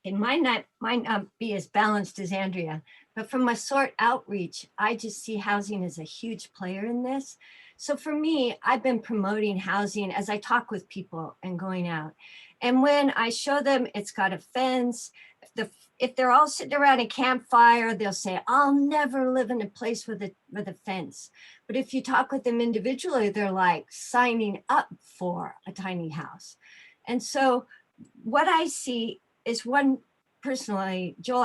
It might not be as balanced as Andrea, but from my sort outreach, I just see housing as a huge player in this. So for me, I've been promoting housing as I talk with people and going out. And when I show them it's got a fence, if they're all sitting around a campfire, they'll say, I'll never live in a place with a fence. But if you talk with them individually, they're like signing up for a tiny house. And so what I see is, one, personally, Joel,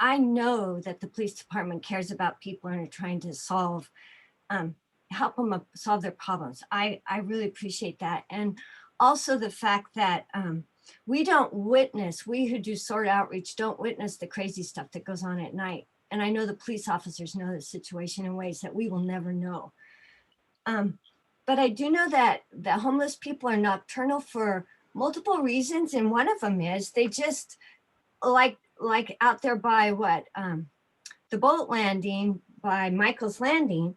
I know that the police department cares about people and are trying to help them solve their problems. I really appreciate that. And also the fact that we who do SORT outreach don't witness the crazy stuff that goes on at night. And I know the police officers know the situation in ways that we will never know. But I do know that the homeless people are nocturnal for multiple reasons. And one of them is they just like out there by the boat landing, by Michael's Landing,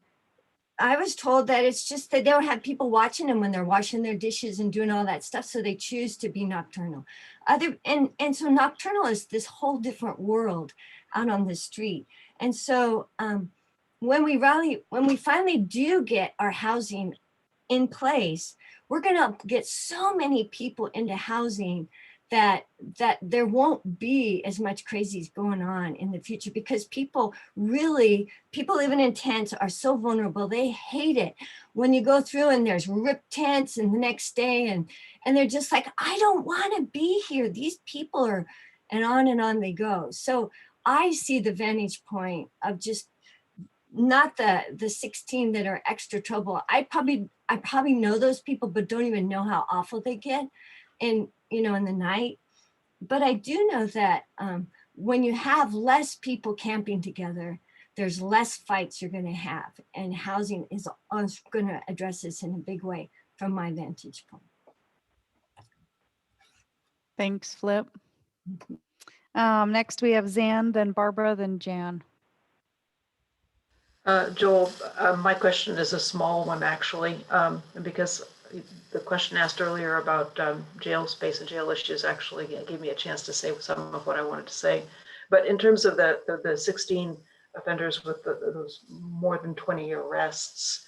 I was told that it's just that they don't have people watching them when they're washing their dishes and doing all that stuff. So they choose to be nocturnal. And so nocturnal is this whole different world out on the street. And so when we finally do get our housing in place, we're gonna get so many people into housing that there won't be as much crazies going on in the future, because people living in tents are so vulnerable. They hate it when you go through and there's ripped tents and the next day and they're just like, I don't want to be here. These people are, and on they go. So I see the vantage point of just not the 16 that are extra trouble. I probably know those people, but don't even know how awful they get. And in the night. But I do know that when you have less people camping together, there's less fights you're going to have. And housing is going to address this in a big way from my vantage point. Thanks, Flip. Next we have Zan, then Barbara, then Jan. Joel, my question is a small one, actually, because the question asked earlier about jail space and jail issues actually gave me a chance to say some of what I wanted to say. But in terms of the 16 offenders with those more than 20 arrests,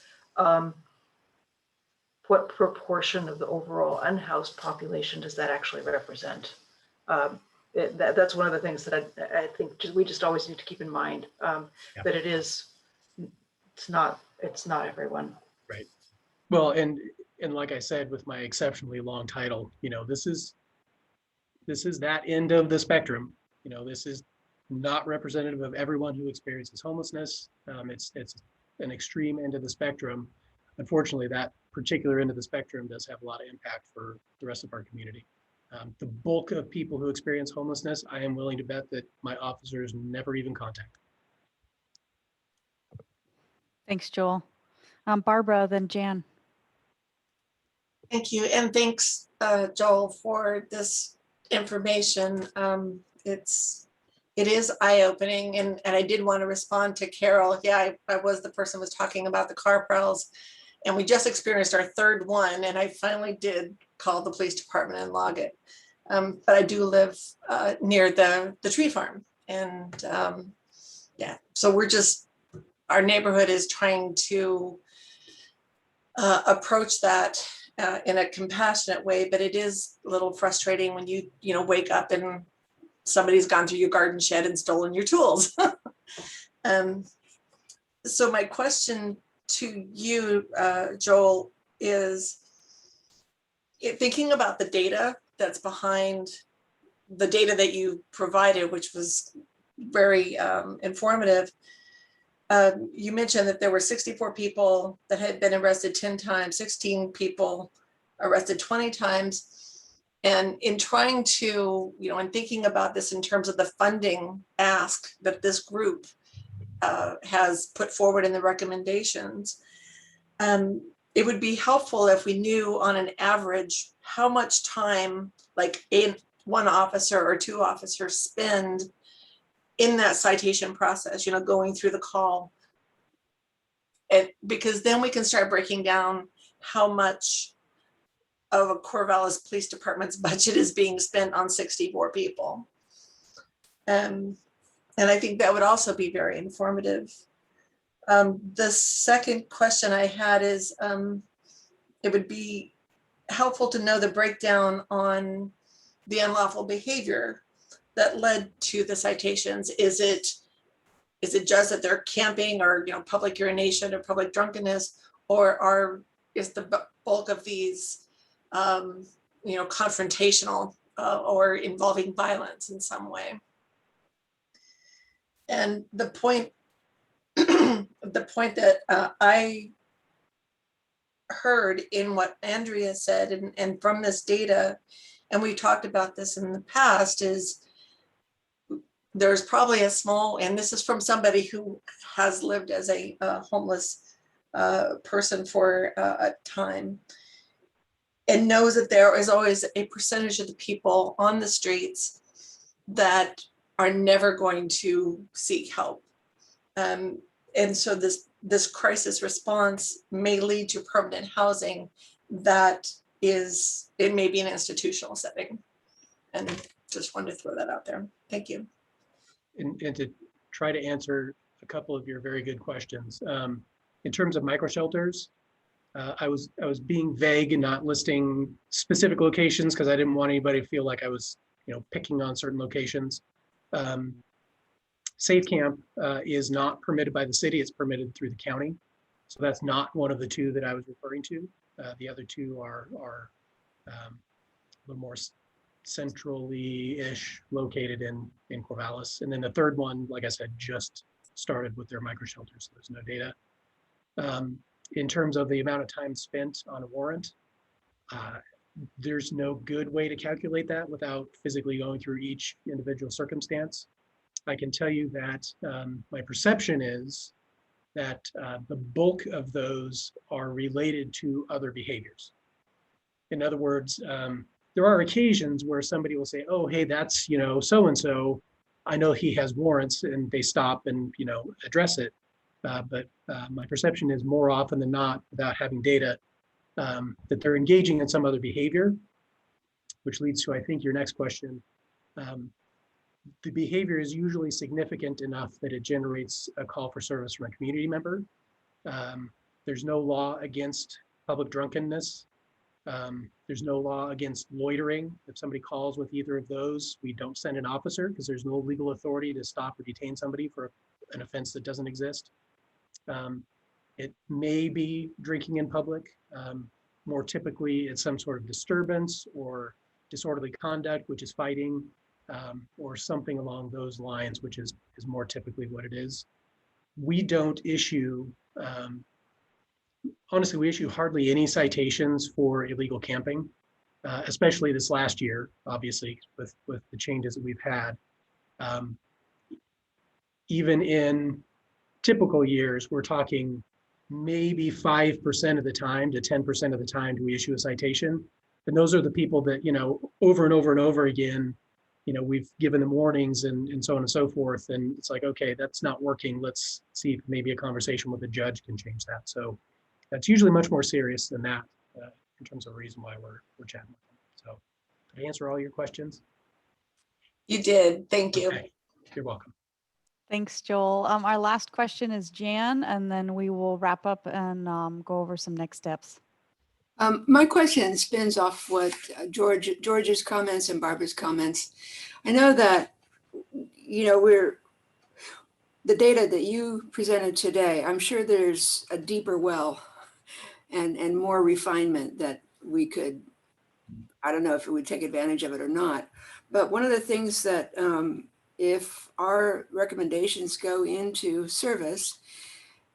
what proportion of the overall unhoused population does that actually represent? That's one of the things that I think we just always need to keep in mind, that it's not everyone. Right. Well, and like I said, with my exceptionally long title, this is that end of the spectrum. This is not representative of everyone who experiences homelessness. It's an extreme end of the spectrum. Unfortunately, that particular end of the spectrum does have a lot of impact for the rest of our community. The bulk of people who experience homelessness, I am willing to bet that my officers never even contact. Thanks, Joel. Barbara, then Jan. Thank you, and thanks, Joel, for this information. It is eye-opening, and I did want to respond to Carol. Yeah, I was the person who was talking about the car prowls, and we just experienced our third one, and I finally did call the police department and log it. But I do live near the tree farm, and yeah, so our neighborhood is trying to approach that in a compassionate way, but it is a little frustrating when you wake up and somebody's gone through your garden shed and stolen your tools. So my question to you, Joel, is thinking about the data that's behind the data that you provided, which was very informative. You mentioned that there were 64 people that had been arrested 10 times, 16 people arrested 20 times. And in trying to, and thinking about this in terms of the funding ask that this group has put forward in the recommendations, it would be helpful if we knew on an average how much time like one officer or two officers spend in that citation process, going through the call. And because then we can start breaking down how much of a Corvallis Police Department's budget is being spent on 64 people. And I think that would also be very informative. The second question I had is, it would be helpful to know the breakdown on the unlawful behavior that led to the citations. Is it just that they're camping or public urination or public drunkenness, or is the bulk of these confrontational or involving violence in some way? And the point that I heard in what Andrea said and from this data, and we talked about this in the past, is there's probably a small, and this is from somebody who has lived as a homeless person for a time, and knows that there is always a percentage of the people on the streets that are never going to seek help. And so this crisis response may lead to permanent housing that is, it may be an institutional setting. And just wanted to throw that out there. Thank you. And to try to answer a couple of your very good questions. In terms of micro shelters, I was being vague and not listing specific locations because I didn't want anybody to feel like I was, picking on certain locations. Safe Camp is not permitted by the city, it's permitted through the county. So that's not one of the two that I was referring to. The other two are a little more centrally-ish located in Corvallis. And then the third one, like I said, just started with their micro shelters, so there's no data. In terms of the amount of time spent on a warrant, there's no good way to calculate that without physically going through each individual circumstance. I can tell you that my perception is that the bulk of those are related to other behaviors. In other words, there are occasions where somebody will say, oh, hey, that's, so-and-so, I know he has warrants, and they stop and, address it. But my perception is more often than not, without having data, that they're engaging in some other behavior, which leads to, I think, your next question. The behavior is usually significant enough that it generates a call for service from a community member. There's no law against public drunkenness. There's no law against loitering. If somebody calls with either of those, we don't send an officer because there's no legal authority to stop or detain somebody for an offense that doesn't exist. It may be drinking in public. More typically, it's some sort of disturbance or disorderly conduct, which is fighting, or something along those lines, which is more typically what it is. We don't issue, honestly, we issue hardly any citations for illegal camping, especially this last year, obviously, with the changes that we've had. Even in typical years, we're talking maybe 5% of the time to 10% of the time do we issue a citation. And those are the people that, over and over and over again, we've given them warnings and so on and so forth. And it's like, okay, that's not working. Let's see if maybe a conversation with the judge can change that. So that's usually much more serious than that in terms of the reason why we're chatting with them. So did I answer all your questions? You did. Thank you. Okay. You're welcome. Thanks, Joel. Our last question is Jan, and then we will wrap up and go over some next steps. My question spins off what George's comments and Barbara's comments. I know that, the data that you presented today, I'm sure there's a deeper well and more refinement that we could, I don't know if we would take advantage of it or not. But one of the things that if our recommendations go into service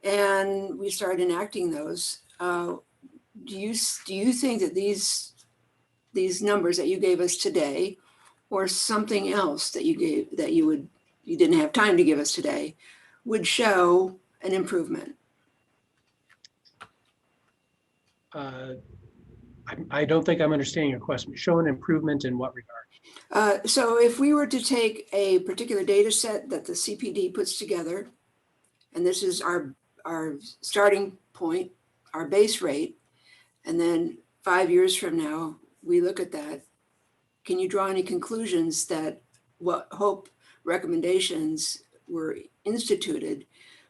and we start enacting those, do you think that these numbers that you gave us today, or something else that you didn't have time to give us today, would show an improvement? I don't think I'm understanding your question. Show an improvement in what regard? So if we were to take a particular data set that the CPD puts together, and this is our starting point, our base rate, and then 5 years from now, we look at that, can you draw any conclusions that what H.O.P.E recommendations were instituted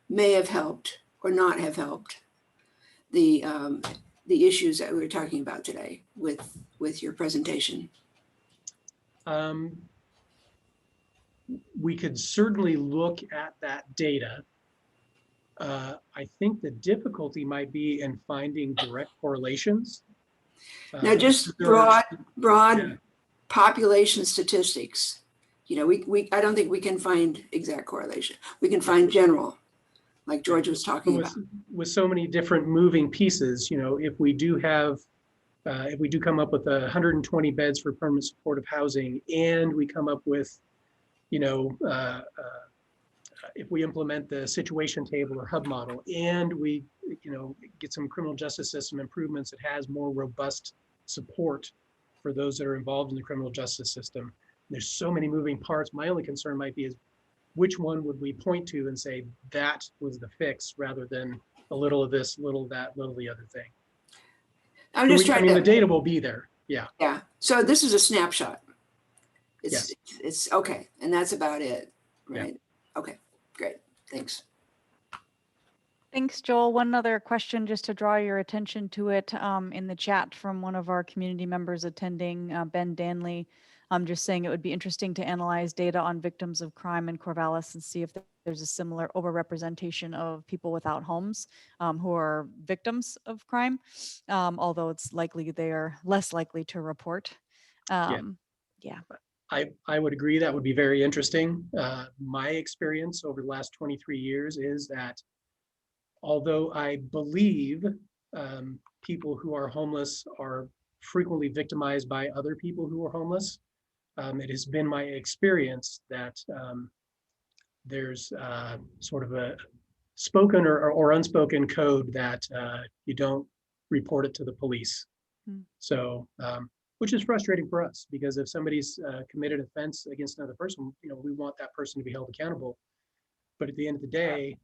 may have helped or not have helped the issues that we were talking about today with your presentation? We could certainly look at that data. I think the difficulty might be in finding direct correlations. Now, just broad yeah. Population statistics. I don't think we can find exact correlation. We can find general, like George was talking about. With so many different moving pieces, if we do come up with 120 beds for permanent supportive housing, and we come up with, if we implement the situation table or hub model, and we, get some criminal justice system improvements that has more robust support for those that are involved in the criminal justice system. There's so many moving parts. My only concern might be is which one would we point to and say that was the fix, rather than a little of this, a little of that, a little of the other thing. I'm But just trying the to, data will be there. Yeah. yeah. So this is a snapshot. Yes. It's okay. And that's about it, Yeah. right? Okay, great. Thanks. Thanks, Joel. One other question just to draw your attention to it in the chat from one of our community members attending, Ben Danley. I'm just saying it would be interesting to analyze data on victims of crime in Corvallis and see if there's a similar overrepresentation of people without homes who are victims of crime, although it's likely they are less likely to report. Yeah. I would agree that would be very interesting. My experience over the last 23 years is that although I believe people who are homeless are frequently victimized by other people who are homeless, it has been my experience that there's sort of a spoken or unspoken code that you don't report it to the police. So, which is frustrating for us, because if somebody's committed offense against another person, we want that person to be held accountable. But at the end of the day,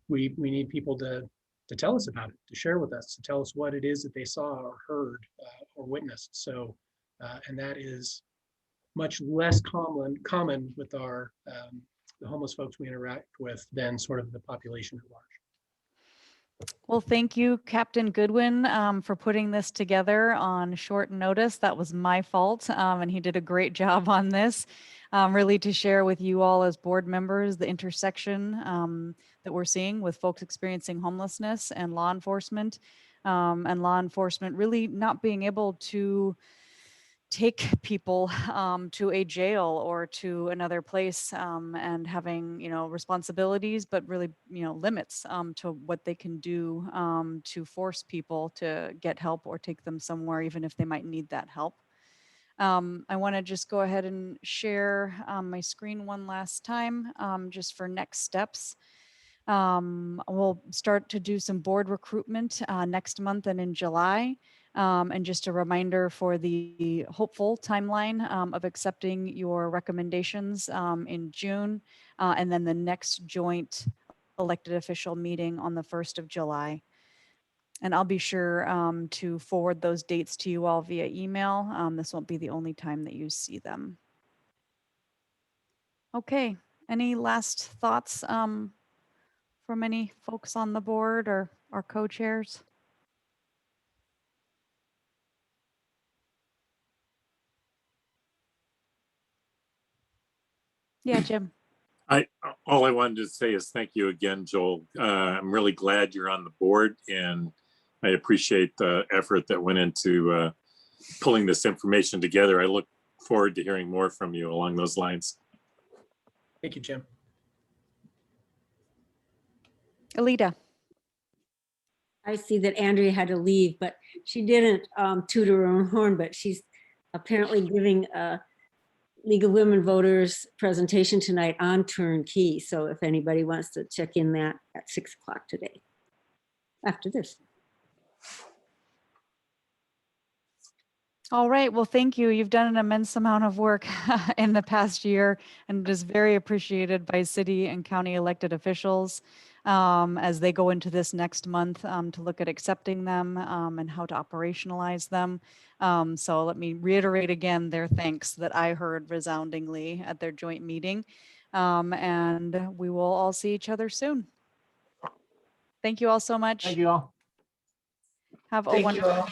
we need people to tell us about it, to share with us, to tell us what it is that they saw or heard or witnessed. So, and that is much less common with our the homeless folks we interact with than sort of the population at large. Well, thank you, Captain Goodwin, for putting this together on short notice. That was my fault, and he did a great job on this. Really to share with you all as board members the intersection that we're seeing with folks experiencing homelessness and law enforcement really not being able to take people to a jail or to another place and having responsibilities, but really limits to what they can do to force people to get help or take them somewhere, even if they might need that help. I want to just go ahead and share my screen one last time just for next steps. We'll start to do some board recruitment next month and in July. And just a reminder for the hopeful timeline of accepting your recommendations in June, and then the next joint elected official meeting on the 1st of July. And I'll be sure to forward those dates to you all via email. This won't be the only time that you see them. Okay, any last thoughts from any folks on the board or our co-chairs? Yeah, Jim. All I wanted to say is thank you again, Joel. I'm really glad you're on the board, and I appreciate the effort that went into pulling this information together. I look forward to hearing more from you along those lines. Thank you, Jim. Alita. I see that Andrea had to leave, but she didn't toot her own horn, but she's apparently giving a League of Women Voters presentation tonight on turnkey. So if anybody wants to check in that at 6 o'clock today, after this. All right, well, thank you. You've done an immense amount of work in the past year, and it is very appreciated by city and county elected officials as they go into this next month to look at accepting them and how to operationalize them. So let me reiterate again their thanks that I heard resoundingly at their joint meeting. And we will all see each other soon. Thank you all so much. Thank you all. Have a Thank you wonderful all.